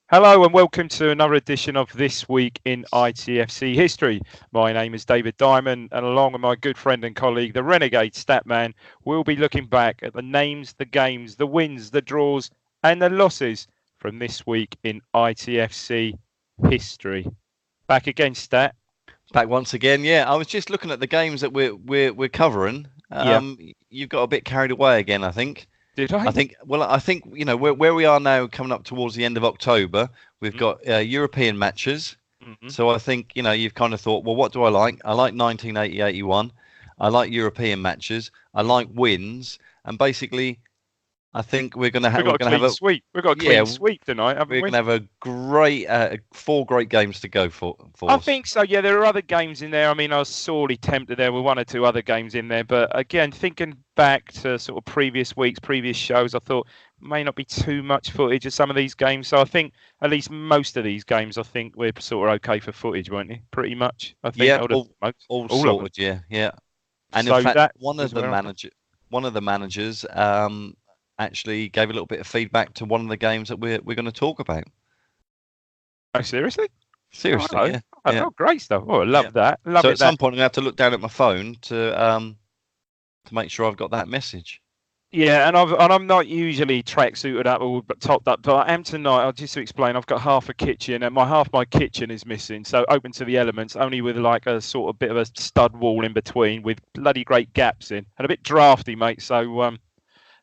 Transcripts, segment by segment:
Hello and welcome to another edition of This Week in ITFC History. My name is David Diamond, and along with my good friend and colleague, the Renegade Statman, we'll be looking back at the names, the games, the wins, the draws, and the losses from this week in ITFC History. Back again, Stat. Back once again, yeah. I was just looking at the games that we're covering. You've got a bit carried away again, I think. Did I? I think where we are now, coming up towards the end of October, we've got European matches. Mm-hmm. So I think you've kind of thought, well, what do I like? I like 1980-81. I like European matches. I like wins, and basically, I think we're going to have a clean sweep. We've got a clean sweep tonight, haven't we? We're going to have a great 4 great games to go for I us. think so, yeah. There are other games in there. I mean, I was sorely tempted there with 1 or 2 other games in there. But again, thinking back to sort of previous weeks, previous shows, I thought may not be too much footage of some of these games. So I think at least most of these games, I think we're sort of okay for footage, weren't we? Pretty much. I think all sorted, yeah. And so in fact, one of the managers actually gave a little bit of feedback to one of the games that we're going to talk about. Oh, seriously? Seriously, yeah. Oh, great stuff. Oh, I love that. So at some point, I'm going to have to look down at my phone to make sure I've got that message. Yeah, and I'm not usually tracksuited up or topped up, but I am tonight. Just to explain, I've got half a kitchen, and half my kitchen is missing. So open to the elements, only with like a sort of bit of a stud wall in between, with bloody great gaps in, and a bit drafty, mate. So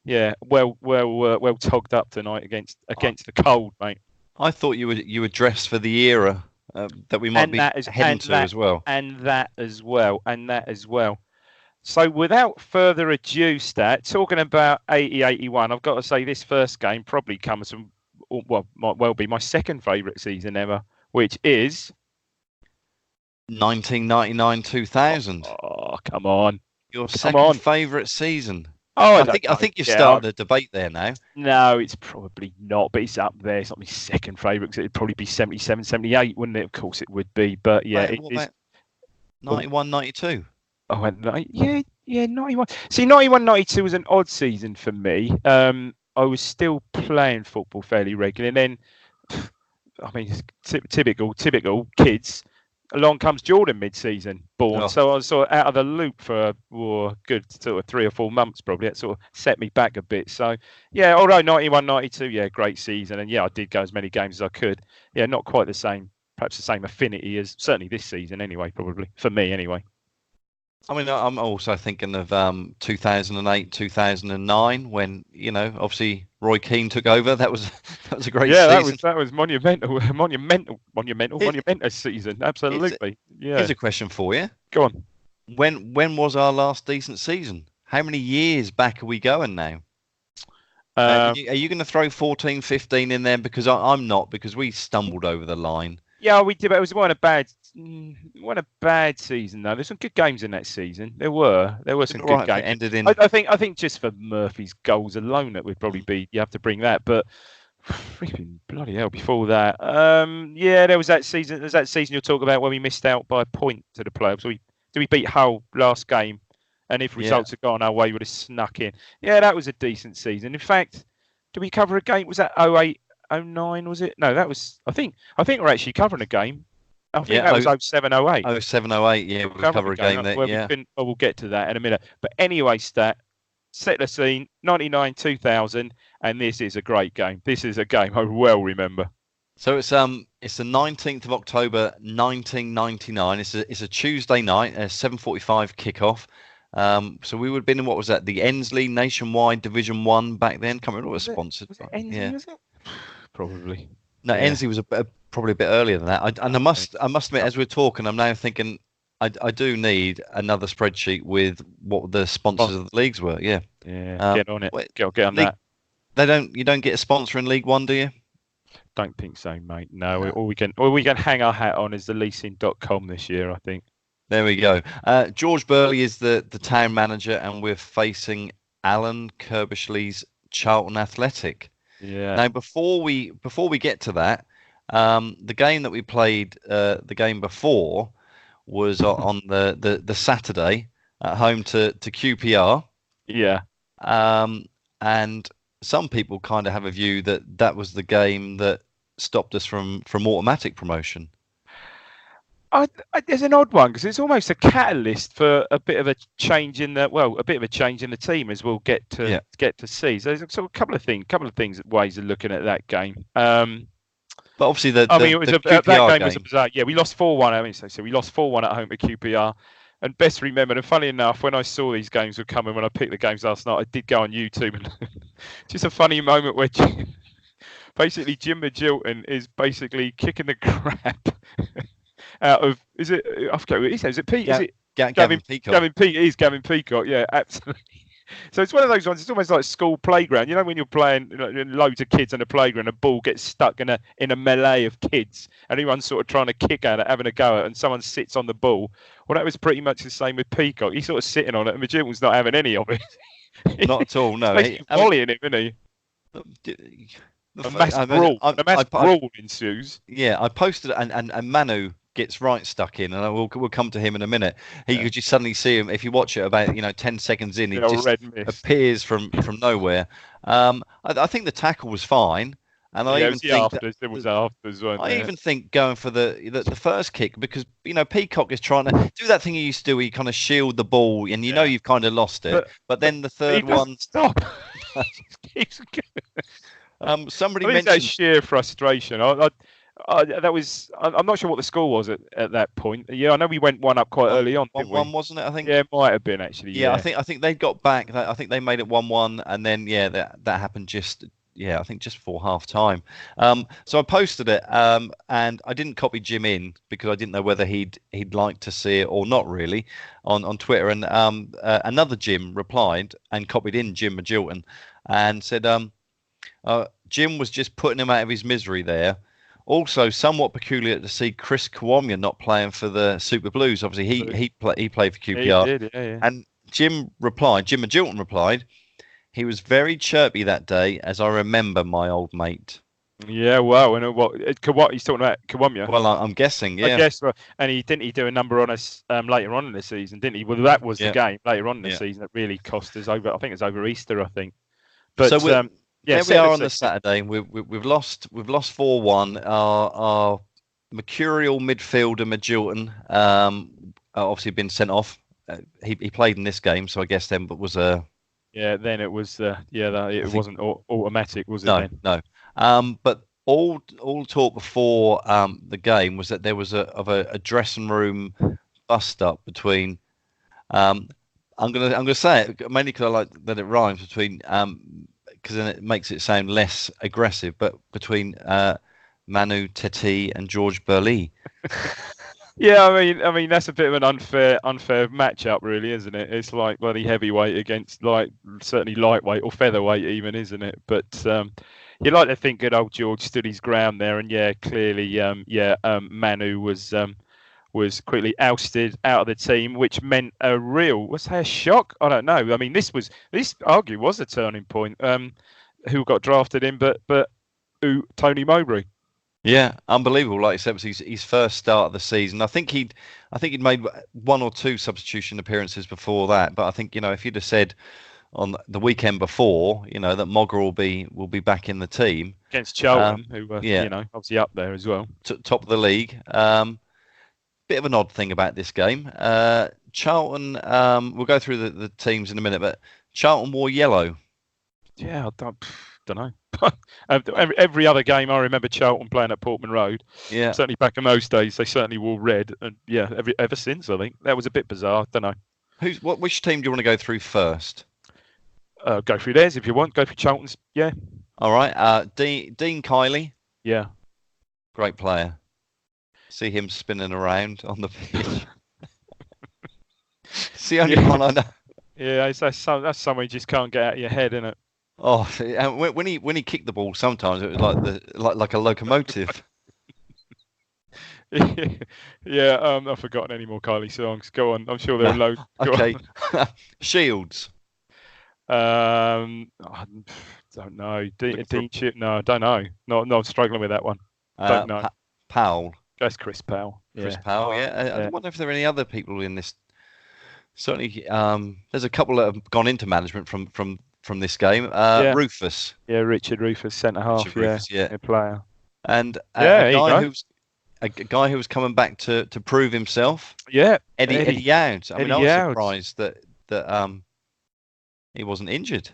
yeah, well togged up tonight against the cold, mate. I thought you were dressed for the era that we might be heading to as well. And that as well. So without further ado, Stat, talking about 80-81, I've got to say this first game probably comes from, well, might well be my second favourite season ever, which is 1999-2000. Oh, come on. Your second favourite season. Oh, I think you've started a debate there now. No, it's probably not, but it's up there. It's not my second favourite because it'd probably be 77, 78, wouldn't it? Of course it would be, but yeah. What about 91, 92? Oh, yeah, 91. See, 91, 92 was an odd season for me. I was still playing football fairly regularly, and then, I mean, typical kids. Along comes Jordan mid-season, born. So I was sort of out of the loop for a good sort of 3 or 4 months, probably. That sort of set me back a bit. So, yeah, although 91, 92, yeah, great season. And, yeah, I did go as many games as I could. Yeah, not quite the same, perhaps the same affinity as certainly this season anyway, probably, for me anyway. I mean, I'm also thinking of 2008, 2009, when obviously Roy Keane took over. That was a great season. Yeah, that was monumental season. Absolutely. Here's a question for you. Go on. When was our last decent season? How many years back are we going now? Are you going to throw 14, 15 in there? Because I'm not, because we stumbled over the line. Yeah, we did. But it wasn't a bad season though. There's some good games in that season. There were some good games. Ended in. I think just for Murphy's goals alone, it would probably be. You have to bring that, but freaking bloody hell! Before that, yeah, there was that season. There's that season you're talking about when we missed out by a point to the playoffs. We beat Hull last game, and if results had gone our way, we would have snuck in. Yeah, that was a decent season. In fact, did we cover a game? Was that 08, 09? Was it? No, that was. I think we're actually covering a game. I think that was 07, 08. 07, 08, yeah, we'll cover a game there, yeah. We'll get to that in a minute. But anyway, Stat, set the scene, 99, 2000, and this is a great game. This is a game I well remember. So it's the 19th of October, 1999. It's a Tuesday night, a 7:45 kickoff. So we would have been in, what was that, the Ensley Nationwide Division 1 back then? Can't remember what was sponsored. Was it Ensley, was it? Probably. No, Ensley was probably a bit earlier than that. I must admit, as we're talking, I'm now thinking I do need another spreadsheet with what the sponsors of the leagues were. Yeah. Get on it. Get on that. You don't get a sponsor in League One, do you? Don't think so, mate. No. All we can hang our hat on is the leasing.com this year, I think. There we go. George Burley is the town manager, and we're facing Alan Kirbishley's Charlton Athletic. Yeah. Now, before we get to that, the game that we played the game before was on the Saturday at home to QPR. Yeah. And some people kind of have a view that was the game that stopped us from automatic promotion? There's an odd one because it's almost a catalyst for a bit of a change in the team, as we'll get to see. So there's a couple of things, ways of looking at that game. But obviously, that game was a bizarre. Yeah, we lost 4-1. So we lost 4-1 at home at QPR. And best remembered, and funny enough, when I saw these games were coming, when I picked the games last night, I did go on YouTube, and just a funny moment where basically Jim Magilton is basically kicking the crap out of, is it Pete? Is it Gavin Peacock? Gavin Peacock. Yeah, absolutely. So it's one of those ones. It's almost like school playground. You know, when you're playing, loads of kids on the playground, a ball gets stuck in a melee of kids, and everyone's sort of trying to kick at it, having a go at it, and someone sits on the ball. Well, that was pretty much the same with Peacock. He's sort of sitting on it, and Magilton's not having any of it. Not at all. No, he's volleying him, isn't he? A massive brawl ensues. Yeah, I posted it, and Manu gets right stuck in, and we'll come to him in a minute. You could just suddenly see him. If you watch it about 10 seconds in, he just appears from nowhere. I think the tackle was fine, and I even think going for the first kick, because Peacock is trying to do that thing he used to do. He kind of shield the ball, and you've kind of lost it. But then the third one stop. Somebody mentioned that sheer frustration. I'm not sure what the score was at that point. Yeah, I know we went one up quite early on. 1-1, wasn't it? I think. Yeah, it might have been actually. Yeah, I think they got back. I think they made it 1-1, and then that happened just before half time. So I posted it, and I didn't copy Jim in because I didn't know whether he'd like to see it or not really on Twitter. And another Jim replied and copied in Jim Magilton and said, Jim was just putting him out of his misery there. Also, somewhat peculiar to see Chris Kiwomya not playing for the Super Blues. Obviously, he played for QPR. He did, yeah. And Jim Magilton replied, he was very chirpy that day, as I remember my old mate. Yeah, well, and what he's talking about Kiwomya. Well, I'm guessing, yeah. I guess, and he do a number on us later on in the season, didn't he? Well, that was the game later on in the season that really cost us over. I think it's over Easter, I think. But so there we are on the Saturday. We've lost 4-1. Our mercurial midfielder Magilton obviously been sent off. He played in this game, so I guess then was a. Yeah, then it was. It wasn't automatic, was it? No. But all talk before the game was that there was a dressing room bust up between. I'm gonna say it mainly because I like that it rhymes between. Because then it makes it sound less aggressive, but between Manu Teti and George Burley. Yeah, I mean that's a bit of an unfair matchup, really, isn't it? It's like bloody heavyweight against certainly lightweight or featherweight, even, isn't it? But you like to think good old George stood his ground there, and clearly, Manu was quickly ousted out of the team, which meant a shock? I don't know. I mean, this arguably was a turning point. Who got drafted in, but Tony Mowbray. Yeah, unbelievable. Like I said, it was his first start of the season. I think he'd made one or two substitution appearances before that. But I think if you'd have said on the weekend before, that Mogger will be back in the team against Charlton, who were obviously up there as well, top of the league. Bit of an odd thing about this game. Charlton, we'll go through the teams in a minute, but Charlton wore yellow. Yeah, I don't know. Every other game I remember Charlton playing at Portman Road. Yeah. Certainly back in those days, they certainly wore red. And ever since, I think. That was a bit bizarre. I don't know. Which team do you want to go through first? Go through theirs if you want. Go through Charlton's. Yeah. All right. Dean Kiley. Yeah. Great player. See him spinning around on the pitch. It's the only one I know. Yeah, that's someone you just can't get out of your head, isn't it? Oh, and when he kicked the ball, sometimes it was like a locomotive. Yeah, I've forgotten any more Kylie songs. Go on, I'm sure there are loads. Okay, Shields. I don't know. Dean Chip? No, I don't know. No, I'm struggling with that one. Don't know. Powell. That's Chris Powell. Chris Powell, yeah. I wonder if there are any other people in this. Certainly, there's a couple that have gone into management from this game. Rufus. Yeah, Richard Rufus, centre half. Rufus, a player. and Yeah, a guy who was coming back to prove himself. Yeah, Eddie Youds. I mean, I was Youds. surprised that he wasn't injured.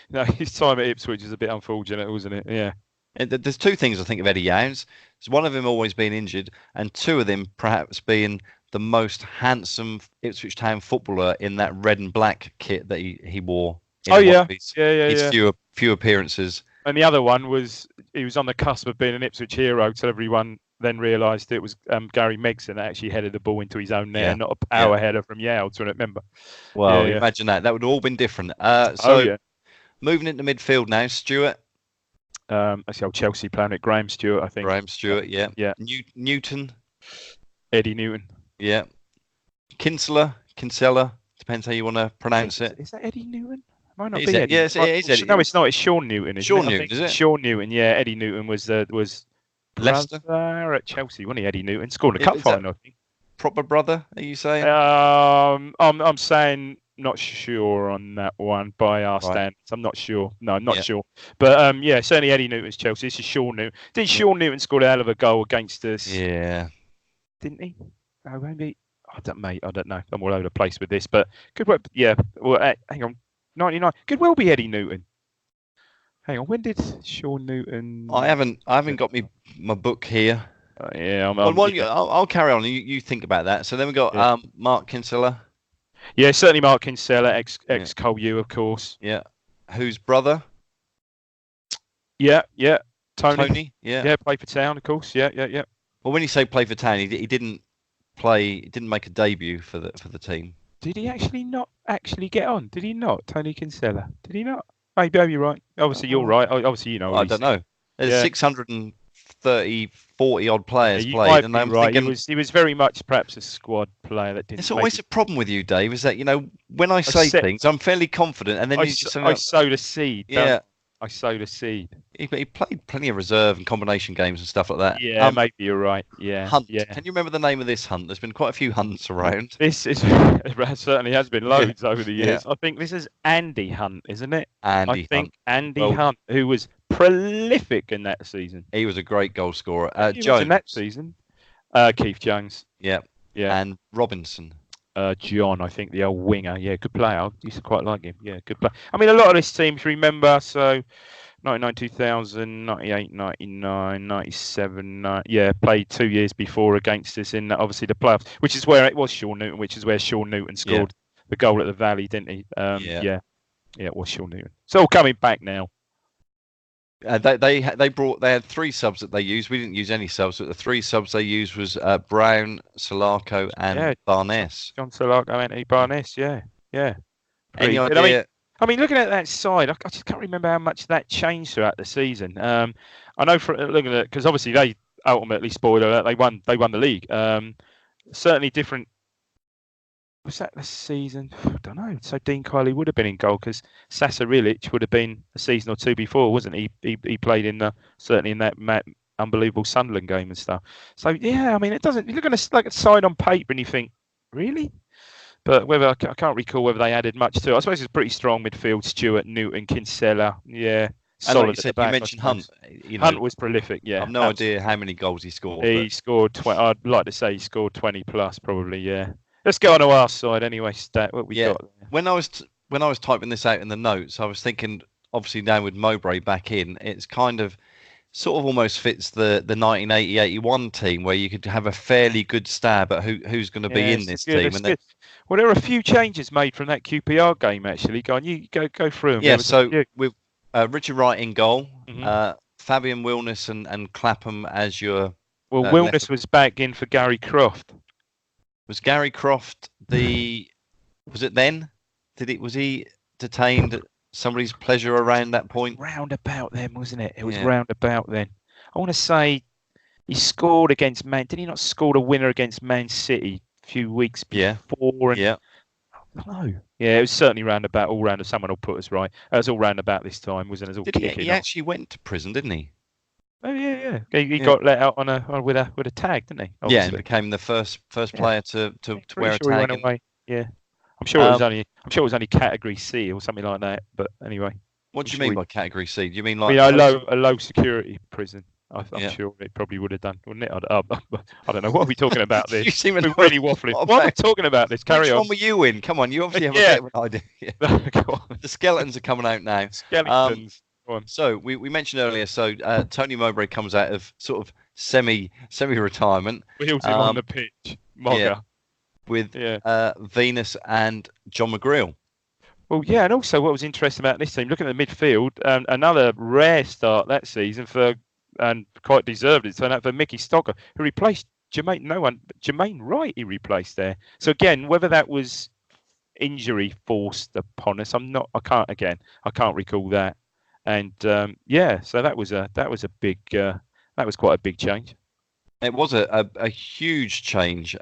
No, his time at Ipswich is a bit unfortunate, wasn't it? Yeah. And there's two things I think of Eddie Youds. It's one of them always being injured, and two of them perhaps being the most handsome Ipswich Town footballer in that red and black kit that he wore. His few appearances. And the other one was he was on the cusp of being an Ipswich hero till everyone then realised it was Gary Megson that actually headed the ball into his own net, not a power header from Youds, remember? Well, imagine that. That would have all been different. Moving into midfield now, Stewart. That's the old Chelsea planet, Graham Stewart, I think. Graham Stewart, yeah. Newton. Eddie Newton. Yeah. Kinsella, depends how you want to pronounce it. Is that Eddie Newton? Might not be Eddie. Yeah, it is Eddie. No, it's not. It's Sean Newton. Sean Newton, is it? Sean Newton, yeah. Eddie Newton was Leicester at Chelsea, wasn't he? Eddie Newton scored a cup final, I think. Proper brother? Are you saying? I'm saying not sure on that one by our standards. I'm not sure. No, I'm not sure. But certainly Eddie Newton's Chelsea. This is Sean Newton. Didn't Sean Newton score a hell of a goal against us? Yeah. Didn't he? Oh, maybe. I don't know. I'm all over the place with this, but could well. Yeah. Well, hang on. 99. Could well be Eddie Newton. Hang on. When did Sean Newton? I haven't got my book here. I'll carry on. You think about that. So then we got Mark Kinsella. Yeah, certainly Mark Kinsella, ex Cole U, of course. Yeah. Whose brother? Yeah. Tony. Yeah. Yeah, played for Town, of course. Yeah. Well, when you say play for Town, he didn't play. He didn't make a debut for the team. Did he actually not get on? Did he not, Tony Kinsella? Did he not? Maybe you're right. Obviously, you're right. Obviously, you know. I don't know. There's 40 odd players played, and I'm thinking he was very much perhaps a squad player that didn't. It's always a problem with you, Dave. Is that when I say things, I'm fairly confident, and then I sowed a seed. Yeah. I sowed a seed. He played plenty of reserve and combination games and stuff like that. Yeah, maybe you're right. Yeah. Hunt. Yeah. Can you remember the name of this hunt? There's been quite a few hunts around. It certainly has been loads over the years. Yeah. I think this is Andy Hunt, isn't it? Andy Hunt, who was prolific in that season. He was a great goal scorer. Jones in that season. Keith Jones. Yeah. And Robinson. John, I think, the old winger. Yeah, good player. I used to quite like him. Yeah, good player. I mean, a lot of this team, if you remember, so 99, 2000, 98, 99, 97, played 2 years before against us in, obviously, the playoffs, which is where it was Sean Newton, which is where Sean Newton scored the goal at the Valley, didn't he? Yeah, it was Sean Newton. It's all coming back now. They had three subs that they used. We didn't use any subs, but the three subs they used was Brown, Solarco, and Barnes. John Solarco, Anthony Barnes. Yeah. Any idea? I mean, looking at that side, I just can't remember how much that changed throughout the season. I know looking at it because obviously they ultimately spoiler alert, they won the league. Certainly different. Was that the season? I don't know. So Dean Kiley would have been in goal because Sasa Rilic would have been a season or two before, wasn't he? He played certainly in that unbelievable Sunderland game and stuff. So yeah, I mean, it doesn't. You look at a side on paper and you think, really? But I can't recall whether they added much to it. I suppose it's pretty strong midfield. Stewart, Newton, Kinsella, yeah. And like you said, you mentioned Hunt. Hunt was prolific, yeah. I've no idea how many goals he scored. He scored 20. I'd like to say he scored 20 plus, probably, yeah. Let's go on to our side anyway. What we got there. When I was typing this out in the notes, I was thinking, obviously now with Mowbray back in, it's kind of sort of almost fits the 1980-81 team where you could have a fairly good stab at who's going to be in this team. Well, there are a few changes made from that QPR game actually. You go through them. Yeah, with Richard Wright in goal, Fabian Wilness and Clapham as your. Well, Wilness was back in for Gary Croft. Was Gary Croft was it then? Was he detained at somebody's pleasure around that point? Round about then, wasn't it? It was round about then. I want to say he scored against did he not score a winner against Man City a few weeks before? I don't know. Yeah, it was certainly roundabout, all round. Someone will put us right. It was all roundabout this time, wasn't it? He actually went to prison, didn't he? Oh yeah. He got let out with a tag, didn't he? Obviously. Yeah, and became the first player to wear a tag. He went away. Yeah, I'm sure it was only category C or something like that. But anyway. What do you mean by category C? Do you mean like a low security prison? I'm Yeah. sure it probably would have done, wouldn't it? I don't know. What are we talking about this? You seem to We're know really waffling. What are we talking about this? Carry Which on. one were you in? Come on, you obviously have a bit of an idea. Yeah. Go on. The skeletons are coming out now. Skeletons. Go on. So we mentioned earlier. So Tony Mowbray comes out of sort of semi-retirement. Wheels him on the pitch. Mogger. With Venus and John McGreal. Well, yeah, and also what was interesting about this team, looking at the midfield, another rare start that season and quite deserved it. Turned out for Mickey Stocker, who replaced Jermaine Wright. He replaced there. So again, whether that was injury forced upon us, I can't recall that. And so that was quite a big change. It was a huge change.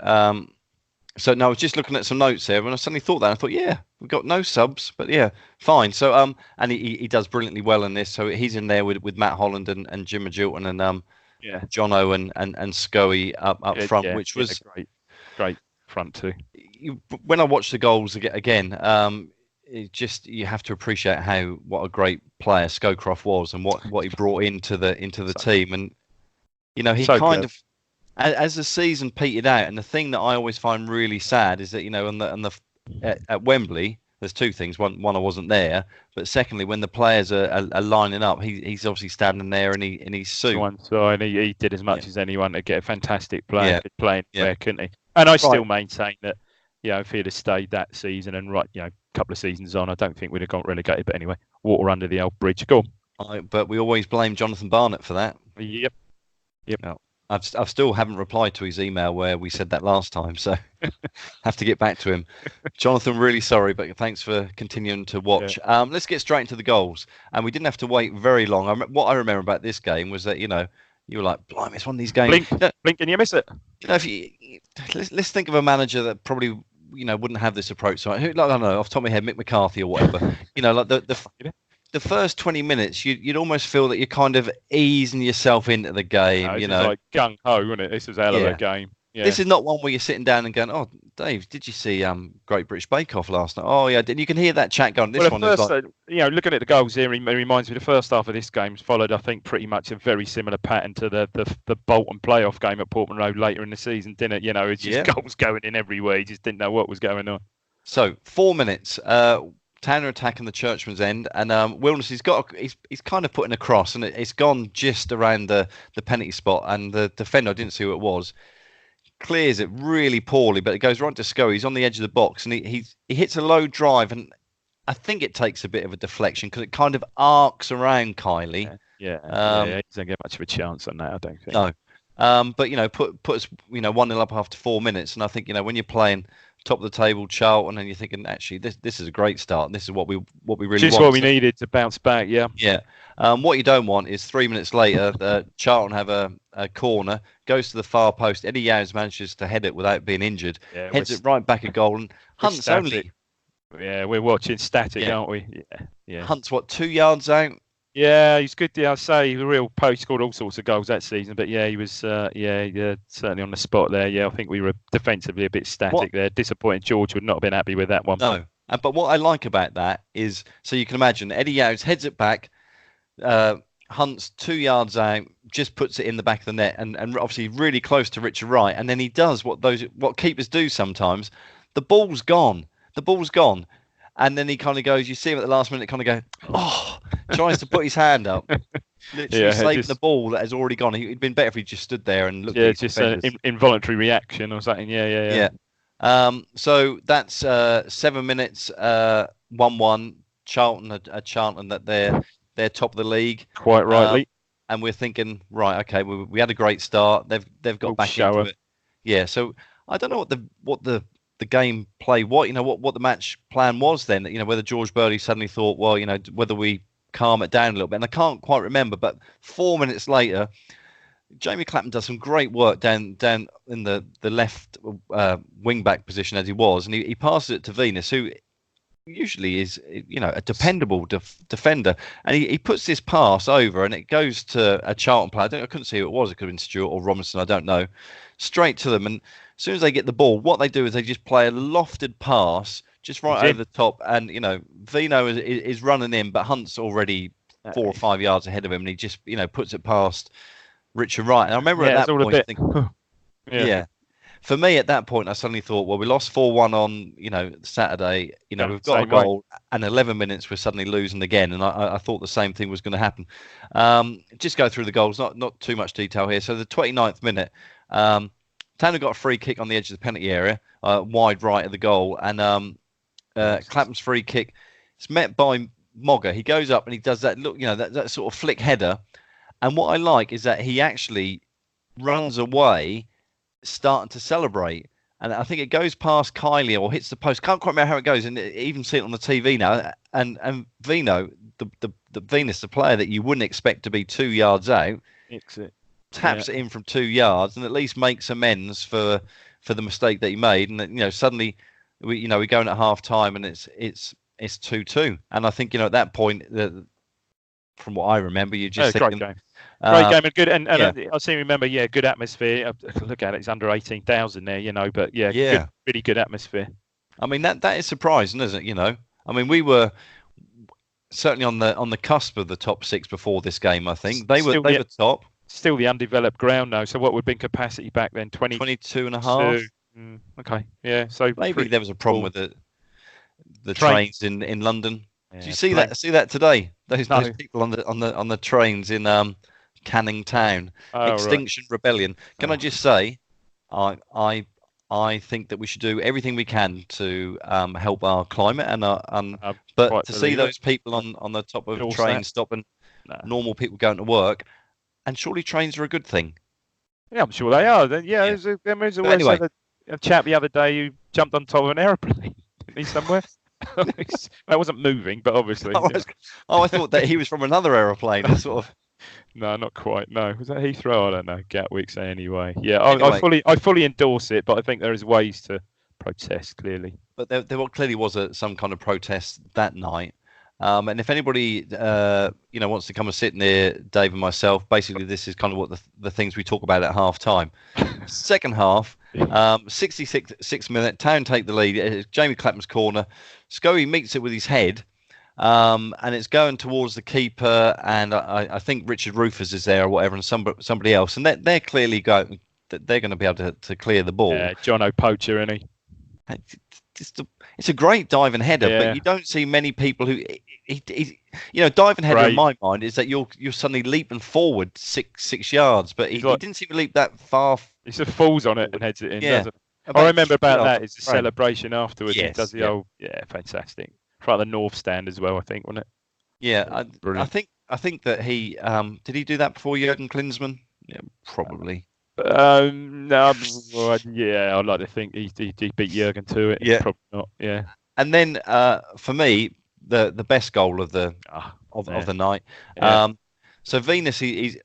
So now I was just looking at some notes there, and I suddenly thought that. I thought, yeah, we've got no subs, but yeah, fine. So and he does brilliantly well in this. So he's in there with Matt Holland and Jim Magilton and Jono and Scoey up front, which was a great front too. When I watched the goals again, it just, you have to appreciate what a great player Scowcroft was and what he brought into the team. And he kind of, as the season petered out, and the thing that I always find really sad is that at Wembley, there's two things. One, I wasn't there, but secondly, when the players are lining up, he's obviously standing there in his suit. One side, he did as much as anyone to get a fantastic player playing there, couldn't he? And I still maintain that, if he'd have stayed that season and a couple of seasons on, I don't think we'd have got relegated. But anyway, water under the old bridge. Go on. But we always blame Jonathan Barnett for that. Yep. No. I've still haven't replied to his email where we said that last time, so have to get back to him. Jonathan, really sorry, but thanks for continuing to watch. Yeah. Let's get straight into the goals, and we didn't have to wait very long. What I remember about this game was that you were like, blimey, it's one of these games. Blink and you miss it. Let's think of a manager that probably wouldn't have this approach. So I don't know, off the top of my head, Mick McCarthy or whatever. Like the first 20 minutes, you'd almost feel that you're kind of easing yourself into the game. This is like gung ho, wasn't it? This was a hell of a game. Yeah. This is not one where you're sitting down and going, "Oh, Dave, did you see Great British Bake Off last night?" Oh, yeah, and you can hear that chat going. This one is like, looking at the goals here, it reminds me the first half of this game followed, I think, pretty much a very similar pattern to the Bolton playoff game at Portman Road later in the season, didn't it? It's just goals going in everywhere. You just didn't know what was going on. So 4 minutes. Tanner attacking the Churchman's End, and Wilderness, he's kind of putting a cross, and it's gone just around the penalty spot, and the defender, I didn't see who it was, clears it really poorly, but it goes right to Scoey. He's on the edge of the box, and he hits a low drive, and I think it takes a bit of a deflection because it kind of arcs around Kylie. He doesn't get much of a chance on that, I don't think. No. But put us 1-0 up after 4 minutes, and I think when you're playing top of the table Charlton, and you're thinking, actually, this is a great start. This is what we really want. Just what we needed to bounce back. Yeah. What you don't want is 3 minutes later, Charlton have a corner, goes to the far post. Eddie Yowes manages to head it without being injured, heads it right back a goal, and Hunt's only. Yeah, we're watching static, aren't we? Yeah. Hunt's 2 yards out. Yeah, he's good. I'd say he was a real post, scored all sorts of goals that season. But he was certainly on the spot there. Yeah, I think we were defensively a bit static there. Disappointing. George would not have been happy with that one. No, but what I like about that is, so you can imagine, Eddie Yowes heads it back. Hunt's 2 yards out, just puts it in the back of the net, and obviously really close to Richard Wright. And then he does what keepers do sometimes. The ball's gone. And then he kind of goes, you see him at the last minute, kind of go, tries to put his hand up, literally saving the ball that has already gone. It'd been better if he just stood there and looked. Yeah, it's just an involuntary reaction or something. Yeah. So that's 7 minutes, 1-1. Charlton are chanting that they're top of the league. Quite rightly. And we're thinking, right, okay, we had a great start. They've got back into it. Yeah. So I don't know what the game play, what the match plan was then, whether George Burley suddenly thought, well, whether we calm it down a little bit, and I can't quite remember, but 4 minutes later, Jamie Clapham does some great work down in the left wing back position as he was, and he passes it to Venus, who usually is a dependable defender, and he puts this pass over, and it goes to a Charlton player. I couldn't see who it was. It could have been Stewart or Robinson, I don't know. Straight to them, and as soon as they get the ball, what they do is they just play a lofted pass just right over the top. And, you know, Vino is running in, but Hunt's already 4 or 5 yards ahead of him. And he just, you know, puts it past Richard Wright. And I remember at that point thinking, yeah. For me, at that point, I suddenly thought, well, we lost 4-1 on, you know, Saturday. You know, we've got a goal, and 11 minutes we're suddenly losing again. And I thought the same thing was going to happen. Just go through the goals, not too much detail here. So the 29th minute, Tanner got a free kick on the edge of the penalty area, wide right of the goal, and Clapham's free kick is met by Mogger. He goes up and he does that look, you know, that sort of flick header. And what I like is that he actually runs away, starting to celebrate, and I think it goes past Kylie or hits the post. Can't quite remember how it goes, and even see it on the TV now. And Vino, the Venus, the player that you wouldn't expect to be 2 yards out, taps it in from 2 yards, and at least makes amends for the mistake that he made. And you know, suddenly we're going at half time, and it's 2-2. And I think, you know, at that point, from what I remember, you just great game. Great game, and good, and I seem to remember, good atmosphere. Look at it; it's under 18,000 there, you know, but good, really good atmosphere. I mean, that is surprising, isn't it? You know, I mean, we were certainly on the cusp of the top 6 before this game. I think they were top. Still the undeveloped ground though. So what would have been capacity back then? 22 and a half. Okay, yeah. So maybe there was a problem with the trains in London. Yeah, did you see that today? Those people on the trains in Canning Town, Extinction Rebellion. Can I just say, I think that we should do everything we can to help our climate but to see those people on the top of trains stopping normal people going to work, and surely trains are a good thing. Yeah, I'm sure they are. There's always a chap the other day who jumped on top of an aeroplane somewhere. I wasn't moving, but obviously. I thought that he was from another aeroplane. Sort of. No, not quite. No, was that Heathrow? I don't know. Gatwick's anyway. Yeah, I fully endorse it, but I think there is ways to protest clearly. But there clearly was some kind of protest that night. And if anybody wants to come and sit near Dave and myself, basically this is kind of what the things we talk about at half time. Second half, 66 minute, Town take the lead. It's Jamie Clapham's corner. Scoey meets it with his head, and it's going towards the keeper, and I think Richard Rufus is there or whatever, and somebody else, and they're clearly going to be able to clear the ball. Yeah, John O'Poacher, isn't he? It's a great diving header, but you don't see many people who diving header in my mind is that you're suddenly leaping forward six yards, but he didn't seem to leap that far. He sort of falls on it and heads it in, doesn't it? I remember about that is the celebration afterwards. He does the old, fantastic. Right, the North Stand as well, I think, wasn't it? Yeah, I think that he did he do that before Jurgen Klinsmann? Yeah, probably. No, I'd like to think he beat Jurgen to it. Yeah, probably not. Yeah. And then for me, the best goal of the night. Yeah. So Venus, he's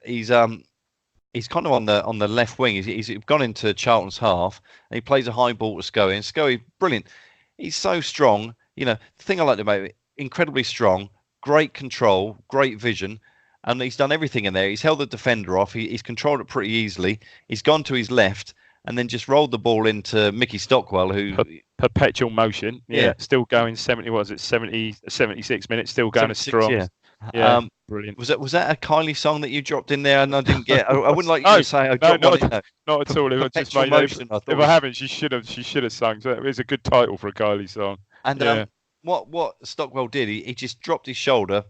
kind of on the left wing. He's gone into Charlton's half, and he plays a high ball to Scoey. And Scoey, brilliant. He's so strong. You know, the thing I like about it, incredibly strong, great control, great vision. And he's done everything in there. He's held the defender off. He's controlled it pretty easily. He's gone to his left and then just rolled the ball into Mickey Stockwell, who perpetual motion. Yeah, still going 76 minutes, still going strong. Yeah, brilliant. Was that a Kylie song that you dropped in there and I didn't get? I wouldn't like you to say. Not at all. If I just made motion, if I haven't, she should have sung. So it's a good title for a Kylie song. And what Stockwell did, he just dropped his shoulder,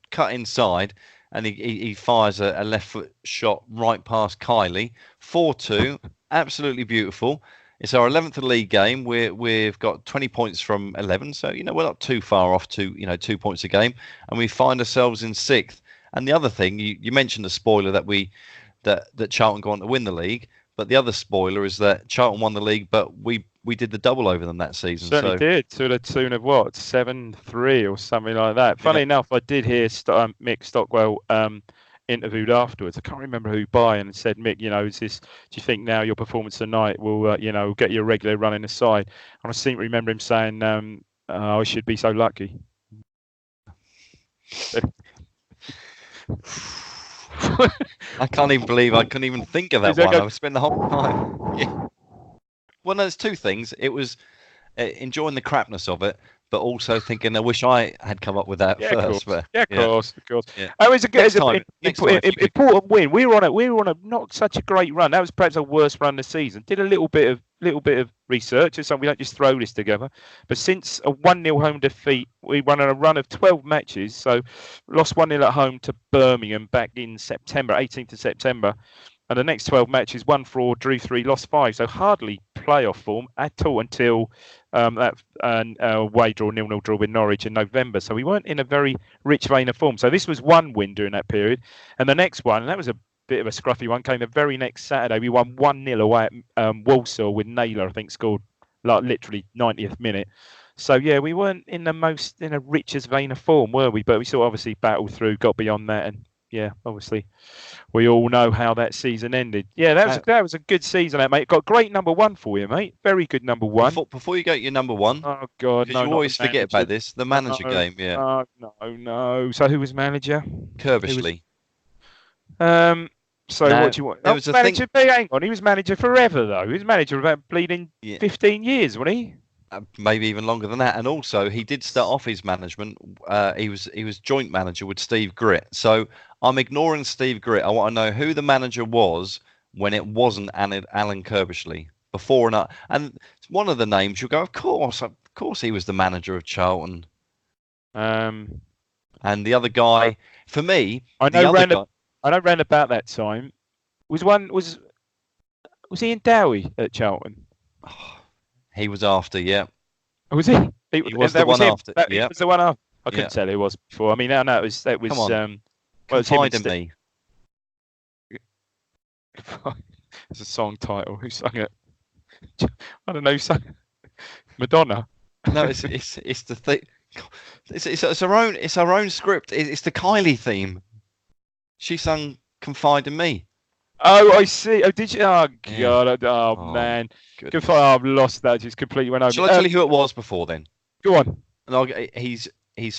cut inside. And he fires a left foot shot right past Kylie. 4-2, absolutely beautiful. It's our 11th of the league game. We've got 20 points from 11, so we're not too far off to 2 points a game, and we find ourselves in 6th. And the other thing, you mentioned the spoiler that Charlton go on to win the league, but the other spoiler is that Charlton won the league, but we did the double over them that season. Certainly did, to the tune of 7-3 or something like that. Funny enough, I did hear Mick Stockwell interviewed afterwards. I can't remember who by, and said, Mick, do you think now your performance tonight will, get you a regular run in the side? And I seem to remember him saying, I should be so lucky. I can't even believe I couldn't even think of that one. I spent the whole time. Yeah. Well, no, there's two things. It was enjoying the crapness of it, but also thinking I wish I had come up with that Yeah, first. of course. But, Yeah, of course, of course. Yeah. Oh, it's a good, Next time, important win. We were on a not such a great run. That was perhaps our worst run this season. Did a little bit of research. It's something we don't just throw this together. But since a 1-0 home defeat, we won on a run of 12 matches. So lost 1-0 at home to Birmingham back in September, 18th of September. And the next 12 matches, 1-4, drew 3, lost 5. So hardly playoff form at all until that away draw, 0-0 draw with Norwich in November. So we weren't in a very rich vein of form. So this was one win during that period. And the next one, and that was a bit of a scruffy one, came the very next Saturday. We won 1-0 away at Walsall with Naylor, I think, scored like literally 90th minute. So yeah, we weren't in a richest vein of form, were we? But we still obviously battled through, got beyond that, and yeah, obviously, we all know how that season ended. Yeah, that was a good season, that mate. Got a great number one for you, mate. Very good number one. Before you go to your number one, oh god, because you always forget about this, the manager game. Yeah. No. So who was manager? Kerbishley. So now, what do you want? There was a manager. Hang on, he was manager forever though. He was manager about bleeding 15 years, wasn't he? Maybe even longer than that. And also, he did start off his management. He was joint manager with Steve Gritt. So I'm ignoring Steve Gritt. I want to know who the manager was when it wasn't Alan Kerbishley. Before and one of the names you'll go, of course, he was the manager of Charlton. And the other guy, for me, I know round about that time was he in Dowie at Charlton? He was after, yeah. Was he? He was the one after. He was the one after. I couldn't tell who it was before. I mean, no, it was. Come on. Confide in me. It's a song title. Who sung it? I don't know. Who sung it? Madonna. No, it's the thing. It's our own script. It's the Kylie theme. She sung "Confide in Me." Oh, I see. Oh, did you? Oh, God. Yeah. Man. Good. I've lost that. Just completely went over. Shall I tell you who it was before then? Go on. No, he's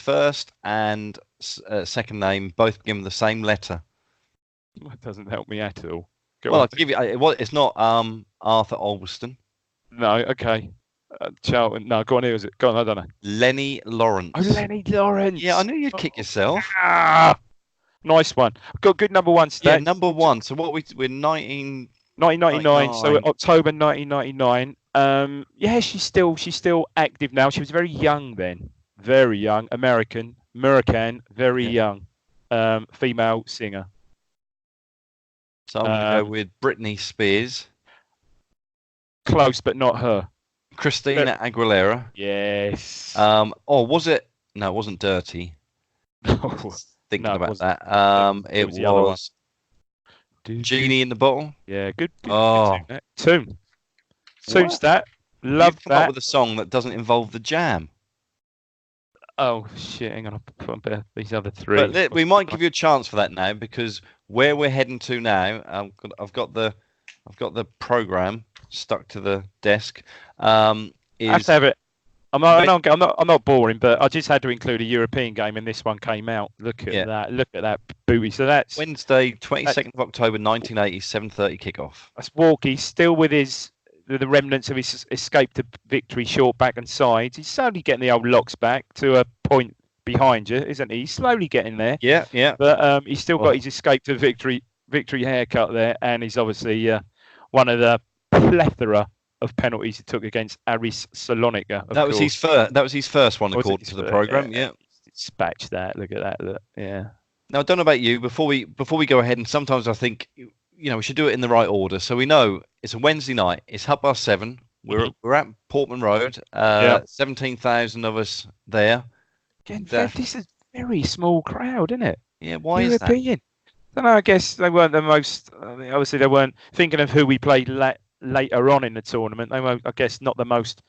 first and second name both begin with the same letter. That doesn't help me at all. I'll give you. It's not Arthur Alston. No. Okay. Charlton. No. Go on. Who is it? Go on. I don't know. Lenny Lawrence. Oh, Lenny Lawrence. Yeah, I knew you'd kick yourself. Nice one. Got good number one stats. Yeah, number one. So what we're 1999. So October 1999. Yeah, she's still active now. She was very young then. Very young. American. Very young. Female singer. So I'm going to go with Britney Spears. Close, but not her. Christina Aguilera. Yes. Was it? No, it wasn't Dirty. Thinking about that. It was Genie in the Bottle. Yeah, good. Tune. Tune's that. Love that. Come up with a song that doesn't involve the Jam. Oh shit! Hang on, I'll put on these other three. But we might give you a chance for that now, because where we're heading to now, I've got the program stuck to the desk. I have to have it. I'm not boring, but I just had to include a European game, and this one came out. Look at that! Look at that booty. So that's Wednesday, 22nd of October, 1980, 7:30 kickoff. That's Walkie still with the remnants of his escape to victory, short back and sides. He's slowly getting the old locks back to a point behind you, isn't he? He's slowly getting there. Yeah. But he's still got his escape to victory haircut there, and he's obviously one of the plethora of penalties he took against Aris Salonika. That was his first one, according to the program. Yeah. Dispatch that. Look at that. Look. Yeah. Now I don't know about you. Before we go ahead, and sometimes I think, we should do it in the right order. So we know it's a Wednesday night. It's 7:30. We're at Portman Road. 17,000 of us there. Again, this is a very small crowd, isn't it? Yeah. Why is that? I don't know. I guess they weren't the most. Obviously, they weren't thinking of who we played later on in the tournament. They were, I guess, not the most.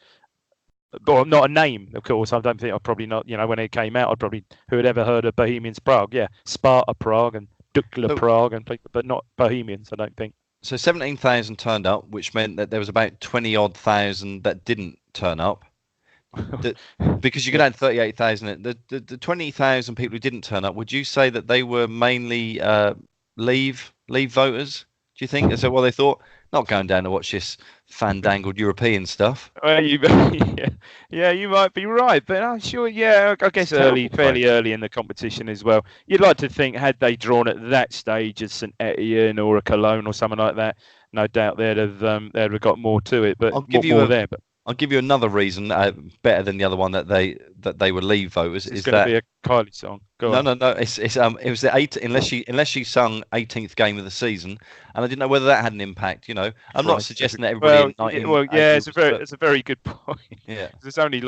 Well, not a name, of course. I don't think I'd probably not. When it came out, who had ever heard of Bohemians Prague? Yeah, Sparta Prague and Dukla Prague, but not Bohemians. I don't think. So 17,000 turned up, which meant that there was about 20-odd thousand that didn't turn up. Because you could add 38,000. The 20,000 people who didn't turn up, would you say that they were mainly leave voters? Do you think? Is that what they thought? Not going down to watch this fandangled European stuff. Well, yeah, you might be right, but I'm sure. Yeah, I guess fairly early in the competition as well. You'd like to think, had they drawn at that stage as St Etienne or a Cologne or something like that, no doubt they'd have got more to it. But I'll give you another reason, better than the other one that they would leave voters. It's going to be a Kylie song. Go on. No. It was the unless she sung 18th game of the season, and I didn't know whether that had an impact. I'm not suggesting that everybody. It's a very good point. Yeah, it's only